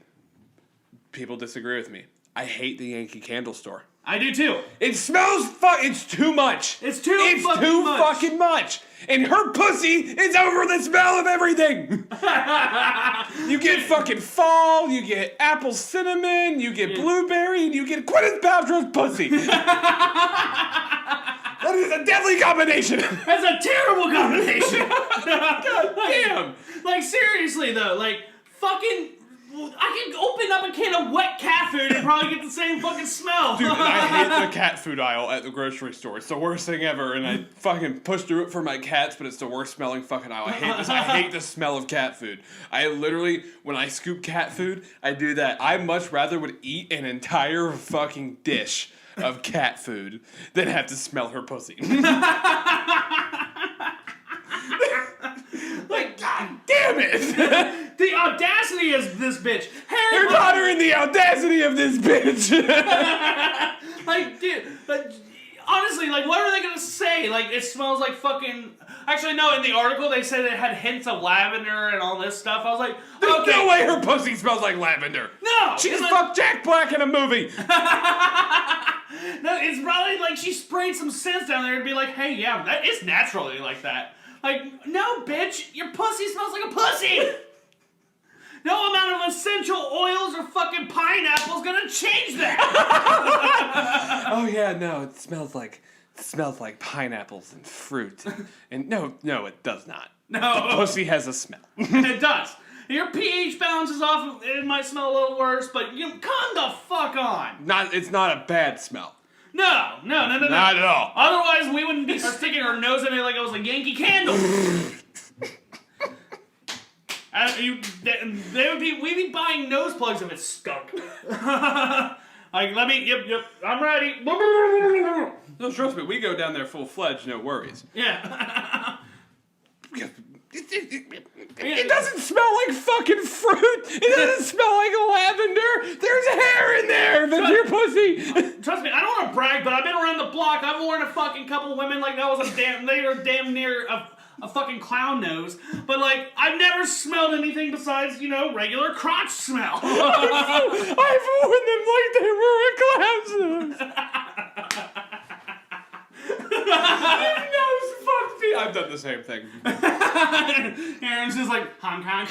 People disagree with me. I hate the Yankee Candle Store. I do too. It smells it's too much. It's too much. Fucking much. And her pussy is over the smell of everything. You get fucking fall, you get apple cinnamon, you get blueberry, and you get Gwyneth Paltrow's pussy. That is a deadly combination. That's a terrible combination. God damn. Like, seriously, though, like, fucking... I can open up a can of wet cat food and probably get the same fucking smell. Dude, I hate the cat food aisle at the grocery store. It's the worst thing ever, and I fucking push through it for my cats, but it's the worst smelling fucking aisle. I hate this. I hate the smell of cat food. I literally, when I scoop cat food, I do that. I much rather would eat an entire fucking dish of cat food than have to smell her pussy. Like, God damn it! The audacity of this bitch. Your daughter in the audacity of this bitch. Like, dude, honestly, like, what are they gonna say? Like, it smells like fucking... Actually, no, in the article, they said it had hints of lavender and all this stuff. I was like, There's okay. no way her pussy smells like lavender. No! She just fucked Jack Black in a movie. No, it's probably like she sprayed some scents down there and be like, hey, yeah, that is naturally like that. Like, no, bitch, your pussy smells like a pussy! No amount of essential oils or fucking pineapple's gonna change that! Oh yeah, no, it smells like pineapples and fruit. And no, it does not. No. Pussy has a smell. It does. Your pH balance is off, it might smell a little worse, but you come the fuck on! It's not a bad smell. No. Not at all. Otherwise, we wouldn't be sticking our nose in it like it was a Yankee Candle. We'd be buying nose plugs if it stunk. Like, yep, I'm ready. No, trust me, we go down there full-fledged, no worries. Yeah. It doesn't smell like fucking fruit. It doesn't smell like lavender. There's hair in there. That's your pussy. Trust me, I don't want to brag, but I've been around the block. I've worn a fucking couple women like that was they were damn near a fucking clown nose. But like, I've never smelled anything besides, regular crotch smell. I've worn them like they were a clown's nose. I've done the same thing. Aaron's just like, honk honk.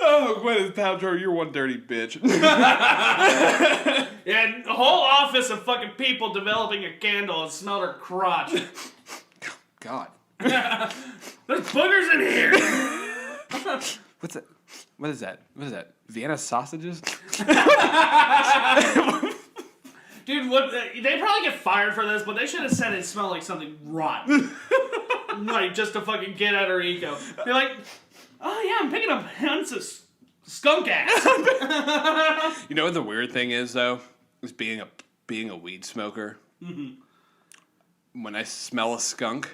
Oh, Gwyneth Paltrow, you're one dirty bitch. Yeah, a whole office of fucking people developing a candle and smelled her crotch. God. There's boogers in here. What's that? What is that? Vienna sausages? Dude, they probably get fired for this, but they should have said it smelled like something rotten. Like, just to fucking get at her ego. They're like, oh yeah, I'm picking up hints of skunk ass. You know what the weird thing is, though? Is being a weed smoker. Mm-hmm. When I smell a skunk,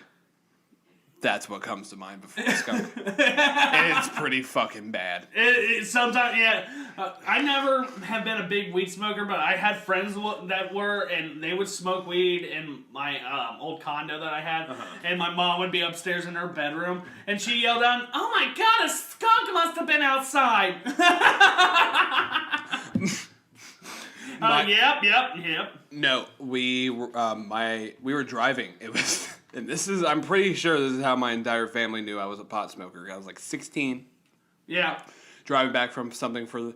that's what comes to mind before a skunk. And it's pretty fucking bad. Sometimes, yeah. I never have been a big weed smoker, but I had friends that were, and they would smoke weed in my old condo that I had. Uh-huh. And my mom would be upstairs in her bedroom, and she yelled out, "Oh my God, a skunk must have been outside." Yep. No, we were driving. It was, and I'm pretty sure this is how my entire family knew I was a pot smoker. I was like 16. Yeah. Driving back from something for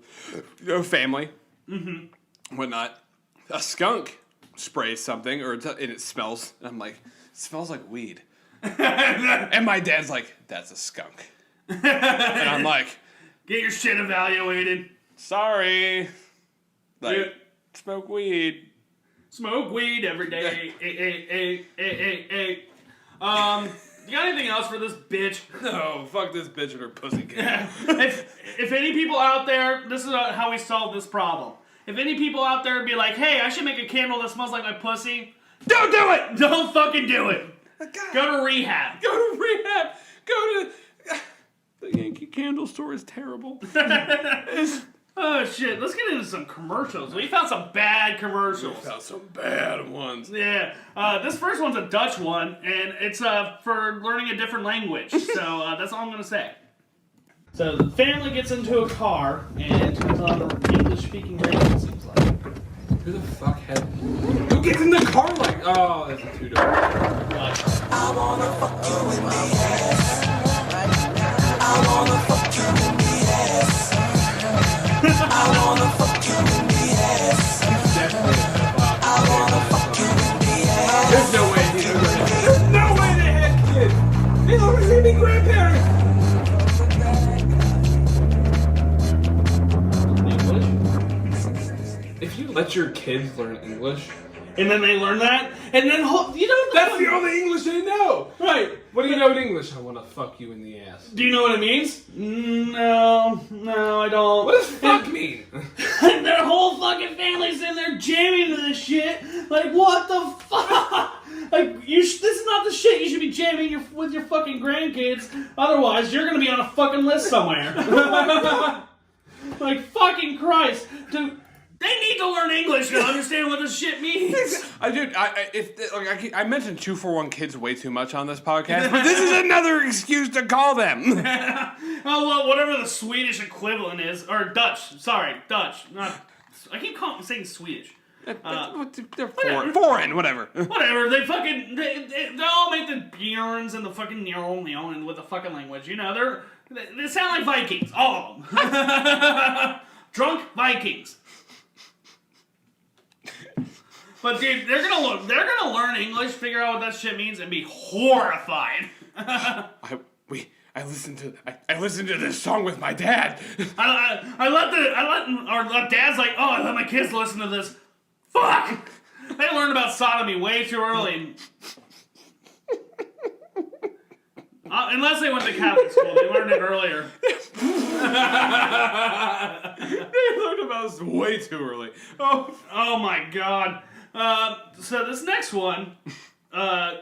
the family. Mm-hmm. Whatnot. A skunk sprays something, and it smells. And I'm like, it smells like weed. And my dad's like, that's a skunk. And I'm like, get your shit evaluated. Sorry. Like, smoke weed. Smoke weed every day. Hey. You got anything else for this bitch? No, fuck this bitch and her pussy can. If any people out there, this is how we solve this problem. If any people out there be like, hey, I should make a candle that smells like my pussy, don't do it! Don't fucking do it! God. Go to rehab. Go to rehab. Go to... The Yankee Candle store is terrible. Oh, shit. Let's get into some commercials. We found some bad commercials. We found some bad ones. Yeah. This first one's a Dutch one, and it's for learning a different language. So that's all I'm going to say. So the family gets into a car and turns on an English-speaking radio, it seems like. Who the fuck had... Who gets in the car like... Oh, that's a two-door. I wanna fuck you in the ass. I wanna fuck you in the ass. I wanna fuck you in the ass. I wanna fuck you in the ass. There's no way he knows. There's no way they had kids. They always gonna be grandparents. If you let your kids learn English, And then they learn that, and then you know that's the only English they know. right. What do you know in English? I want to fuck you in the ass. Do you know what it means? No, I don't. What does fuck mean? And their whole fucking family's in there jamming to this shit. Like, what the fuck? Like, this is not the shit you should be jamming with your fucking grandkids. Otherwise, you're gonna be on a fucking list somewhere. Like, fucking Christ, dude. They need to learn English to understand what this shit means. I mentioned 241 kids way too much on this podcast, but this is another excuse to call them. Oh, well, whatever the Swedish equivalent is. Or Dutch. Sorry, Dutch. I keep saying Swedish. They're foreign, whatever. Whatever, they fucking, they all make the Bjorns and the fucking Njoln with the fucking language. You know, they sound like Vikings. All of them. Drunk Vikings. But dude, they're gonna learn English, figure out what that shit means, and be horrified. I listened to this song with my dad. Our dad's like, oh, I let my kids listen to this. Fuck! They learned about sodomy way too early. Unless they went to Catholic school, they learned it earlier. They learned about this way too early. Oh my god. So this next one, I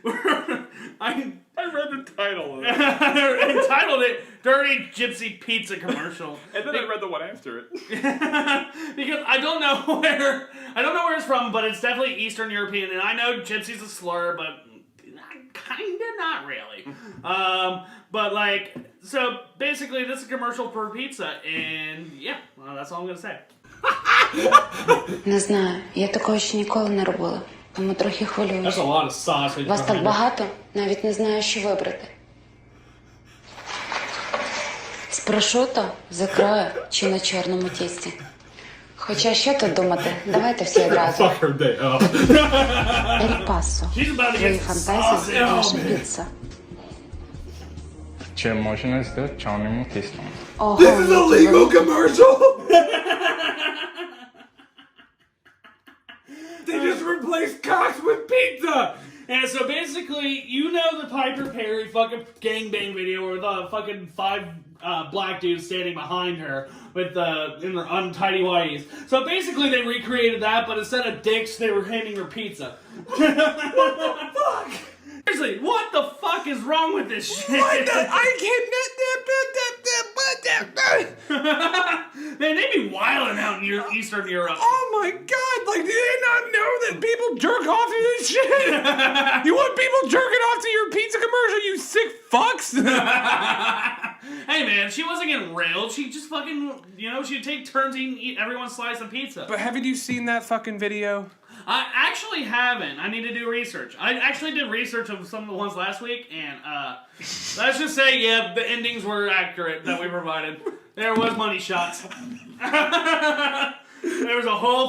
read the title of it. entitled it "Dirty Gypsy Pizza Commercial," And then I read the one after it. because I don't know where it's from, but it's definitely Eastern European, and I know gypsy's a slur, but kinda not really. But like, so basically, this is a commercial for pizza, and yeah, well, that's all I'm gonna say. Не знаю, я такого ще ніколи не робила, тому трохи хвилююсь. That's a lot of sausage. Вас так багато, навіть не знаю, що вибрати. З прошуто, з ікрою чи на чорному тісті. Хоча що тут думати, давайте всі одразу. Ель Пасо, твої фантазії, наша піца. Чи можна з чорним тістом? Ого, this is a legal commercial! They just replaced cocks with pizza! And so basically, you know the Piper Perry fucking gangbang video where the fucking 5 black dudes standing behind her with in their untidy whities. So basically, they recreated that, but instead of dicks, they were handing her pizza. What the fuck? Seriously, what the fuck is wrong with this shit? What the? I can't. Man, they be wilding out in Eastern Europe. Oh my god! Like, do they not know that people jerk off to this shit? You want people jerking off to your pizza commercial, you sick fucks? Hey man, she wasn't getting railed. She just fucking, she'd take turns eating everyone's slice of pizza. But haven't you seen that fucking video? I actually haven't. I need to do research. I actually did research of some of the ones last week, and let's just say, yeah, the endings were accurate that we provided. There was money shots. There was a whole.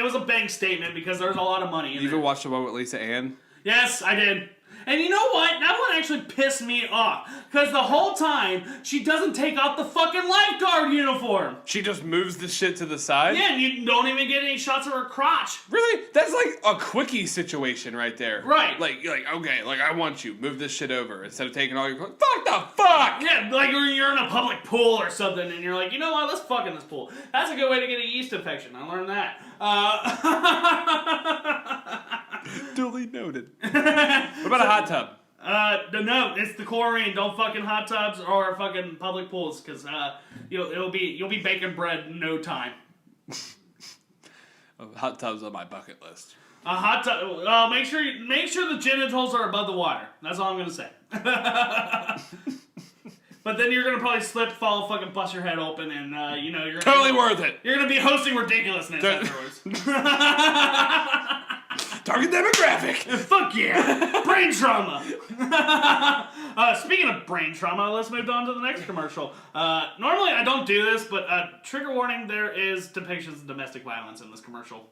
It was a bank statement because there was a lot of money in You there. even watched the one with Lisa Ann? Yes, I did. And you know what? That one actually pissed me off. Because the whole time, she doesn't take off the fucking lifeguard uniform. She just moves the shit to the side? Yeah, and you don't even get any shots of her crotch. Really? That's like a quickie situation right there. Right. Like, okay, I want you. Move this shit over. Instead of taking all your clothes. Fuck the fuck! Yeah, like you're in a public pool or something, and you're like, you know what? Let's fuck in this pool. That's a good way to get a yeast infection. I learned that. Duly noted. What about a hot tub? No, it's the chlorine. Don't fucking hot tubs or fucking public pools, because you'll be baking bread in no time. Hot tubs on my bucket list. A hot tub. Make sure the genitals are above the water. That's all I'm gonna say. But then you're gonna probably slip, fall, fucking bust your head open, and you're Totally worth it. You're gonna be hosting ridiculousness afterwards. Target demographic. Fuck yeah, brain trauma. Speaking of brain trauma, let's move on to the next commercial. Normally I don't do this, but trigger warning: there is depictions of domestic violence in this commercial.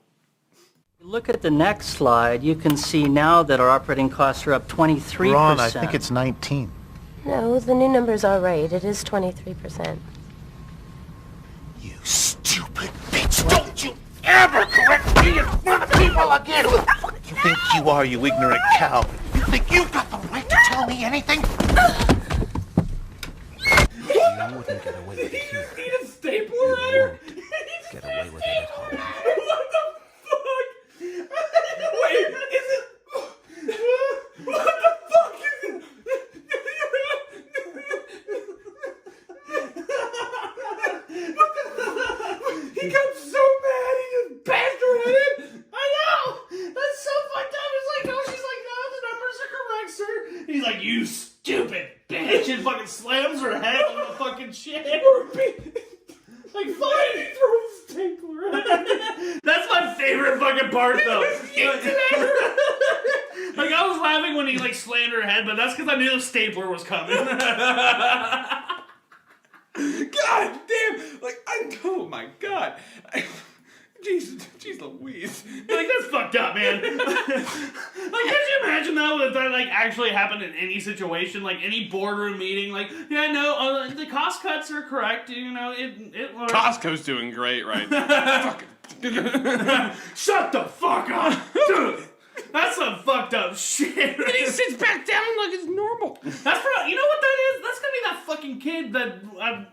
Look at the next slide. You can see now that our operating costs are up 23%. Ron, I think it's 19. No, the new number's all right. It is 23%. You stupid bitch! Don't you ever correct me in front of people again! Who you think you are, you ignorant cow? You think you've got the right to tell me anything? You wouldn't get away with it here. You need a stapler at her? Get away with it at home. What the fuck? Wait, is it... What the fuck is it? He got so mad he just bashed her head in. I know! That's so fucked up. It's like, oh, she's like, no, the numbers are correct, sir. He's like, you stupid bitch, and fucking slams her head on the fucking shit. Like, why did he throw a stapler? That's my favorite fucking part, though. Like, I was laughing when he, like, slammed her head, but that's because I knew the stapler was coming. God damn! Like, oh my god. Jeez Louise. Like, that's fucked up, man. Like, could you imagine, though, if that, like, actually happened in any situation, like, any boardroom meeting, like, yeah, no, the cost cuts are correct, it works. Costco's doing great right now. Shut the fuck up! Dude! That's some fucked up shit. And he sits back down like it's normal. That's probably, you know what that is? That's gonna be that fucking kid that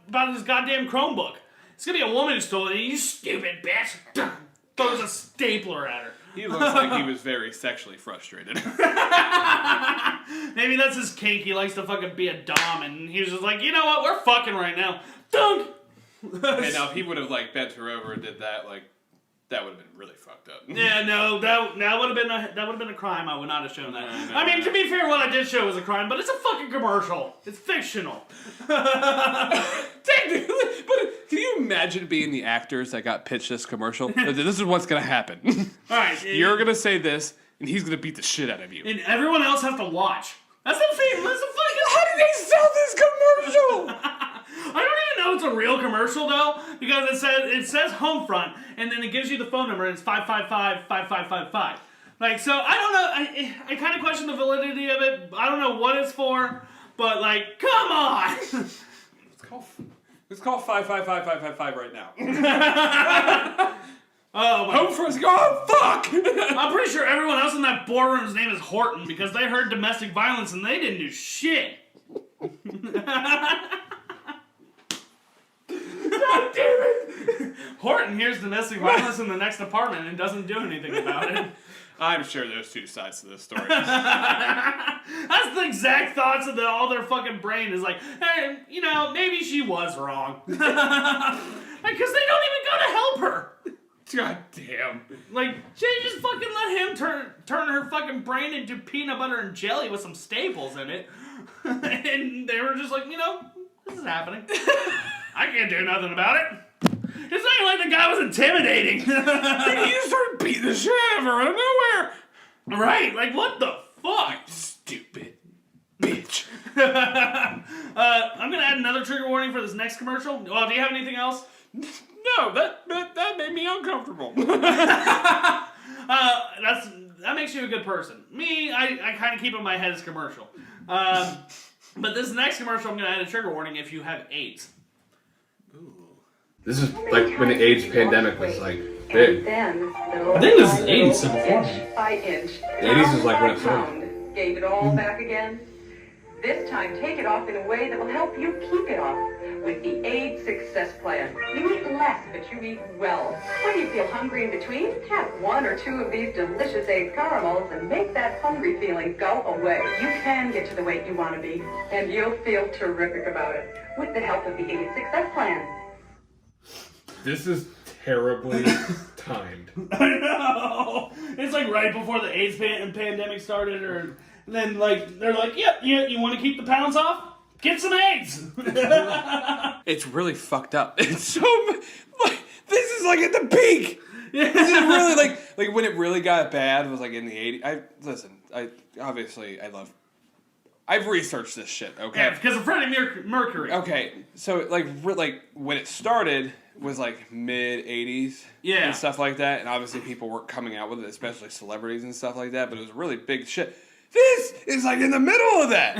about his goddamn Chromebook. It's gonna be a woman who stole it. You stupid bitch! Throws a stapler at her. He looks like he was very sexually frustrated. Maybe that's his kink. He likes to fucking be a dom, and he was just like, you know what? We're fucking right now. Dunk. And now if he would have like bent her over and did that, like that would have been really fucked up. Yeah, no, that would have been a crime. I would not have shown that. I mean, to be fair, what I did show was a crime, but it's a fucking commercial. It's fictional. Technically, but can you imagine being the actors that got pitched this commercial? This is what's gonna happen. All right, you're gonna say this, and he's gonna beat the shit out of you, and everyone else has to watch. That's the thing. That's the fucking. How did they sell this commercial? I don't even know it's a real commercial though, because it says home front, and then it gives you the phone number, and it's 555-5555. Like, so I don't know. I kind of question the validity of it. I don't know what it's for, but like, come on. Let's call 555-555 right now. Oh, home front's gone. Fuck. I'm pretty sure everyone else in that boardroom's name is Horton because they heard domestic violence and they didn't do shit. God damn it! Horton hears domestic violence in the next apartment and doesn't do anything about it. I'm sure there's two sides to this story. That's the exact thoughts of all their fucking brain is like, hey, maybe she was wrong. Because they don't even go to help her. God damn. Like, she just fucking let him turn her fucking brain into peanut butter and jelly with some staples in it. And they were just like, this is happening. I can't do nothing about it. It's not even like the guy was intimidating. He just started beating the shit out of her out of nowhere. Right, like what the fuck? Stupid bitch. I'm gonna add another trigger warning for this next commercial. Well, do you have anything else? No, that made me uncomfortable. That makes you a good person. Me, I kind of keep in my head as commercial. But this next commercial, I'm gonna add a trigger warning if you have AIDS. This is like when the AIDS pandemic was like big. I think this is 80s so before. By inch. The 80s is like when it started. Gave it all back again. This time, take it off in a way that will help you keep it off with the AIDS Success Plan. You eat less, but you eat well. When you feel hungry in between, have one or two of these delicious AIDS caramels and make that hungry feeling go away. You can get to the weight you want to be, and you'll feel terrific about it with the help of the AIDS Success Plan. This is terribly timed. I know. It's like right before the AIDS pandemic started, and then like they're like, "Yep, you want to keep the pounds off? Get some AIDS! It's really fucked up. It's so... Like, this is like at the peak! This is really like when it really got bad was like in the 80s. I've researched this shit, okay? Yeah, because of Freddie Mercury. Okay, so like when it started was like mid 80s and stuff like that, and obviously people were coming out with it, especially celebrities and stuff like that, but it was really big shit. This is like in the middle of that.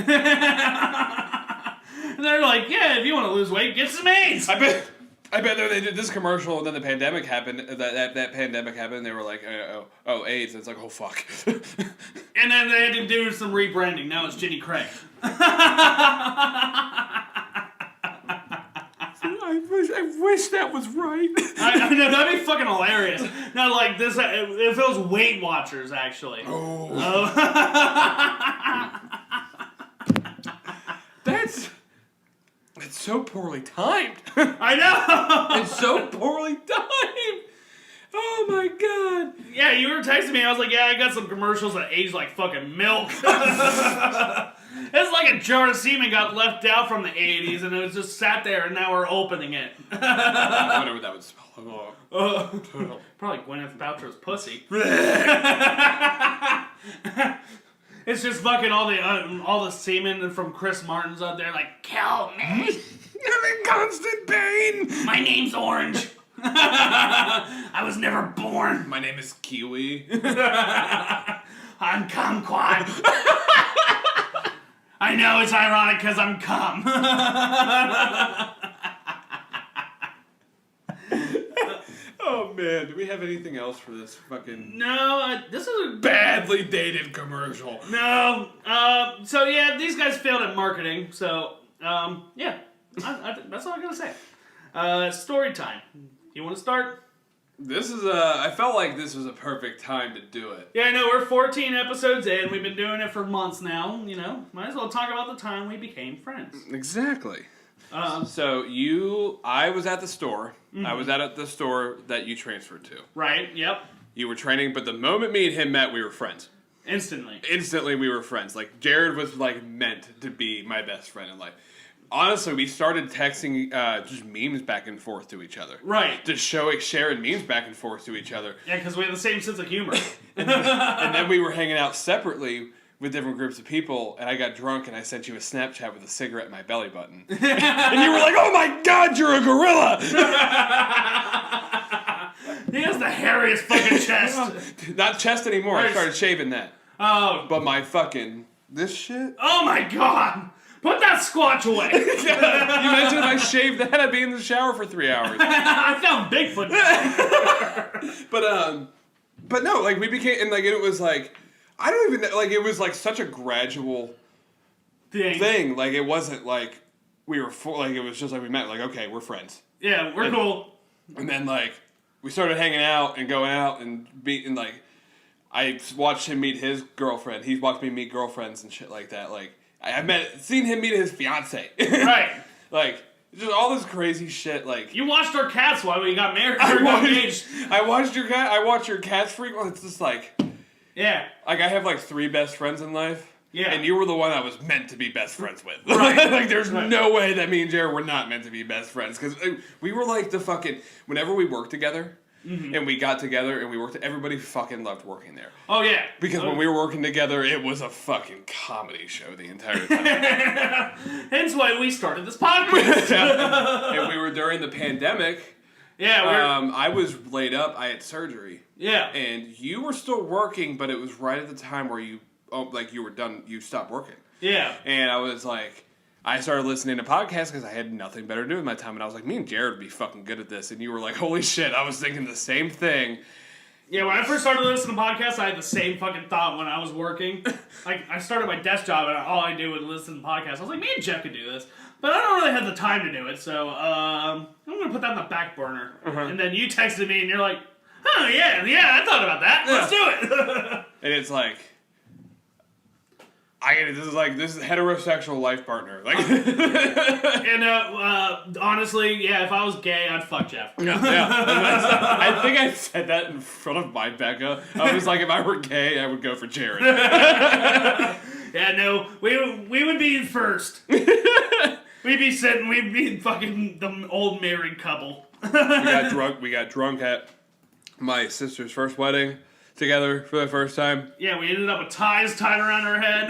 And they're like, yeah, if you want to lose weight, get some AIDS. I bet they did this commercial, and then the pandemic happened. That pandemic happened, and they were like, oh, AIDS. And it's like, oh, fuck. And then they had to do some rebranding. Now it's Jenny Craig. I wish that was right. I know, that'd be fucking hilarious. No, like this, if it was Weight Watchers, actually. Oh. It's so poorly timed. I know. It's so poorly timed. Oh my god. Yeah, you were texting me. I was like, yeah, I got some commercials that age like fucking milk. It's like a jar of semen got left out from the 80s and it was just sat there and now we're opening it. I wonder what that would smell like. Probably Gwyneth Paltrow's pussy. It's just fucking all the semen from Chris Martin's out there like, kill me. I'm in constant pain. My name's Orange. I was never born. My name is Kiwi. I'm Kumquat. I know it's ironic because I'm cum. Oh man, do we have anything else for this fucking... No, this is a... badly dated commercial. No, so yeah, these guys failed at marketing, so, yeah, that's all I gotta say. Story time. You wanna start? This is I felt like this was a perfect time to do it. Yeah, I know, we're 14 episodes in, we've been doing it for months now, you know, might as well talk about the time we became friends. Exactly. So I was at the store. Mm-hmm. I was at the store that you transferred to. Right, yep. You were training, but the moment me and him met, we were friends. Instantly we were friends. Like, Jared was, like, meant to be my best friend in life. Honestly, we started texting just memes back and forth to each other. Right. Just sharing memes back and forth to each other. Yeah, because we have the same sense of humor. And then we were hanging out separately with different groups of people, and I got drunk, and I sent you a Snapchat with a cigarette in my belly button. And you were like, oh my god, you're a gorilla! He has the hairiest fucking chest. Not chest anymore, I started shaving that. Oh. But my fucking... this shit? Oh my god! Put that squatch away! You imagine if I shaved that, I'd be in the shower for 3 hours. I found Bigfoot. But no, like, we became... and like, it was like... I don't even know, like, it was, like, such a gradual thing. Like, it wasn't, like, we were, like, it was just, like, we met, like, okay, we're friends. Yeah, we're cool. And then, like, we started hanging out and going out and like, I watched him meet his girlfriend. He's watched me meet girlfriends and shit like that. Like, seen him meet his fiance. Right. Like, just all this crazy shit, like... You watched our cats while we got married, engaged. I watched your cat, I watched your cats frequently. It's just, like... Yeah. Like, I have, like, 3 best friends in life. Yeah. And you were the one I was meant to be best friends with. Right. Like, there's no way that me and Jared were not meant to be best friends. Because we were, like, the fucking... Whenever we worked together, and we got together, and we worked... Everybody fucking loved working there. Oh, yeah. Because when we were working together, it was a fucking comedy show the entire time. Hence why we started this podcast. And we were during the pandemic... Yeah, I was laid up. I had surgery. Yeah. And you were still working, but it was right at the time where you were done. You stopped working. Yeah. And I was like, I started listening to podcasts because I had nothing better to do with my time, and I was like, me and Jared would be fucking good at this. And you were like, holy shit! I was thinking the same thing. Yeah, when I first started listening to podcasts, I had the same fucking thought when I was working. Like, I started my desk job, and all I do was listen to podcasts. I was like, me and Jeff could do this. But I don't really have the time to do it, so I'm going to put that on the back burner. And then you texted me, and you're like, oh, yeah, I thought about that. Let's do it. And it's like... this is heterosexual life partner. Like, and honestly, yeah, if I was gay, I'd fuck Jeff. Yeah. I think I said that in front of my Becca. I was like, if I were gay, I would go for Jared. Yeah, no, we would be first. We'd be fucking the old married couple. We got drunk at my sister's first wedding together for the first time. Yeah, we ended up with ties tied around our head.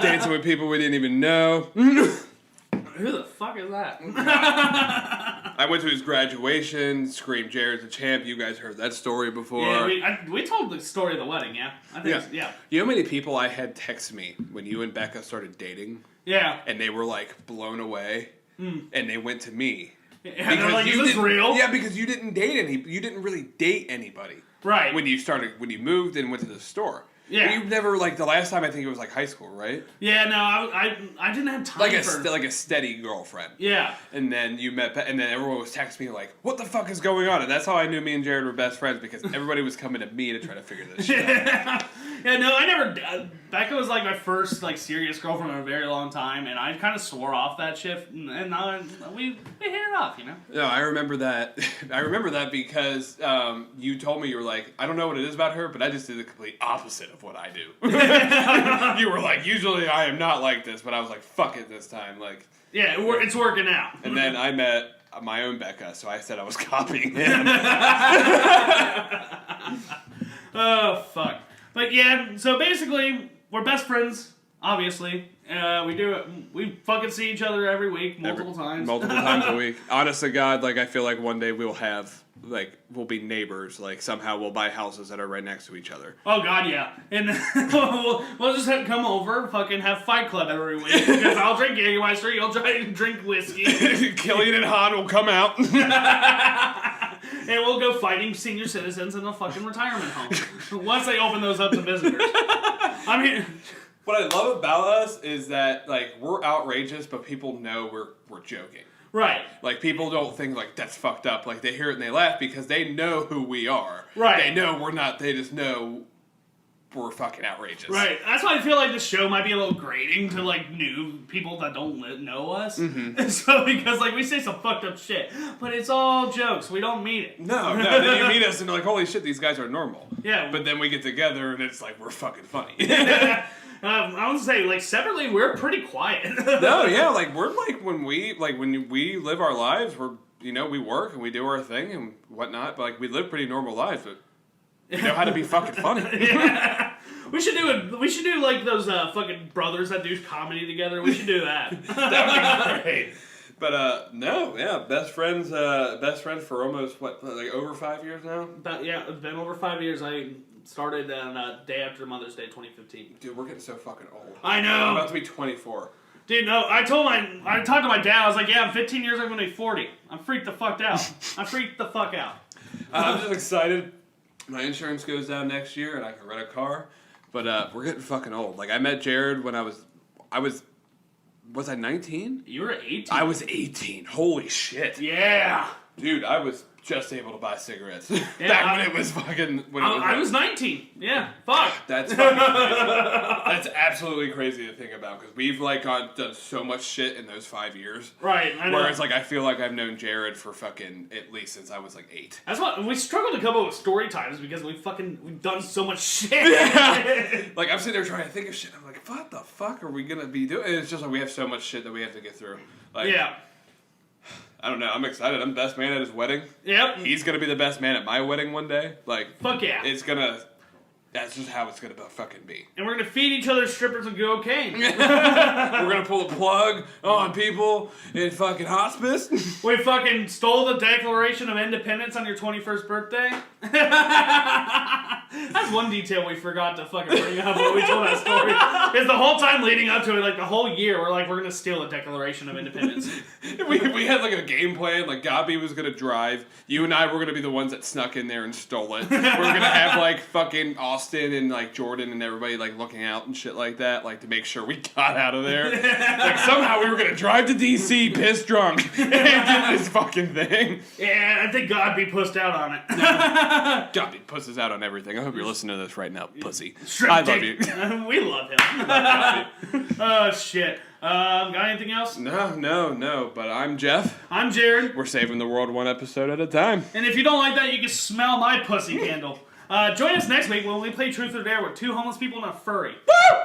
Dancing with people we didn't even know. Who the fuck is that? I went to his graduation, screamed Jared's a champ. You guys heard that story before. Yeah, we told the story of the wedding, yeah. I think yeah. You know how many people I had text me when you and Becca started dating? Yeah. And they were like blown away. And they went to me. Yeah, they're like, is this real? Yeah, because you didn't didn't really date anybody. Right. When you moved and went to the store. Yeah. You never, the last time I think it was high school, right? Yeah, no, I didn't have time like a steady girlfriend. Yeah. And then you met, and then everyone was texting me like, what the fuck is going on? And that's how I knew me and Jared were best friends, because everybody was coming to me to try to figure this shit out. Yeah, no, I never, Becca was my first serious girlfriend in a very long time, and I kind of swore off that shit, and we hit it off, No, I remember that. I remember that because you told me, you were like, I don't know what it is about her, but I just did the complete opposite of what I do. You were like, usually I am not like this, but I was like, fuck it this time. Yeah, it's working out. And then I met my own Becca, so I said I was copying him. Oh, fuck. But yeah, so basically, we're best friends, obviously. We fucking see each other every week, multiple times. Multiple times a week. Honest to God, I feel like one day we'll have, we'll be neighbors. Somehow we'll buy houses that are right next to each other. Oh, God, yeah. And we'll just come over, fucking have Fight Club every week. Because I'll drink Jägermeister, you'll try to drink whiskey. Killian and Han will come out. And we'll go fighting senior citizens in a fucking retirement home. Once they open those up to visitors. I mean... What I love about us is that, we're outrageous, but people know we're joking. Right. People don't think, that's fucked up. They hear it and they laugh because they know who we are. Right. They know we're not, they just know we're fucking outrageous. Right. That's why I feel like this show might be a little grating to, new people that don't know us. Mm-hmm. So, because, we say some fucked up shit, but it's all jokes. We don't mean it. No. Then you meet us and you're like, holy shit, these guys are normal. Yeah. But then we get together and it's we're fucking funny. I would say, separately, we're pretty quiet. No, yeah, we're when we live our lives, we're, we work and we do our thing and whatnot, but, we live pretty normal lives, but we know how to be fucking funny. Yeah. We should do those fucking brothers that do comedy together. We should do that. That would be great. But, no, yeah, best friends for almost, over 5 years now? It's been over 5 years. I started on day after Mother's Day 2015. Dude, we're getting so fucking old. I know. I'm about to be 24. Dude, no, I talked to my dad, I was like, yeah, in 15 years I'm going to be 40. I'm freaked the fuck out. I'm just excited. My insurance goes down next year and I can rent a car. But we're getting fucking old. I met Jared when I was I 19? You were 18. I was 18. Holy shit. Yeah. Dude, I was just able to buy cigarettes. Back when it was fucking... I was 19. Yeah. Fuck. That's fucking crazy. That's absolutely crazy to think about, because we've done so much shit in those 5 years. Right, I know. Whereas I feel like I've known Jared for fucking at least since I was 8. That's why we struggled to come up with story times, because we've done so much shit. Yeah. I'm sitting there trying to think of shit. I'm like, what the fuck are we gonna be doing? And it's just we have so much shit that we have to get through. Yeah. I don't know. I'm excited. I'm the best man at his wedding. Yep. He's gonna be the best man at my wedding one day. Fuck yeah. That's just how it's gonna fucking be. And we're gonna feed each other strippers and cocaine. We're gonna pull a plug on people in fucking hospice. We fucking stole the Declaration of Independence on your 21st birthday. That's one detail we forgot to fucking bring up when we told that story. Is the whole time leading up to it, the whole year, we're we're gonna steal the Declaration of Independence. we had a game plan. Gabi was gonna drive. You and I were gonna be the ones that snuck in there and stole it. We're gonna have fucking Austin and Jordan and everybody looking out and shit like that, to make sure we got out of there. Somehow we were gonna drive to DC pissed drunk and get this fucking thing. Yeah, I think God be pussed out on it. God be pusses out on everything. I hope you're listening to this right now, pussy. I love you. We love him. Oh shit. Got anything else? No. But I'm Jeff. I'm Jared. We're saving the world one episode at a time. And if you don't like that, you can smell my pussy candle. Join us next week when we play Truth or Dare with 2 homeless people and a furry. Woo!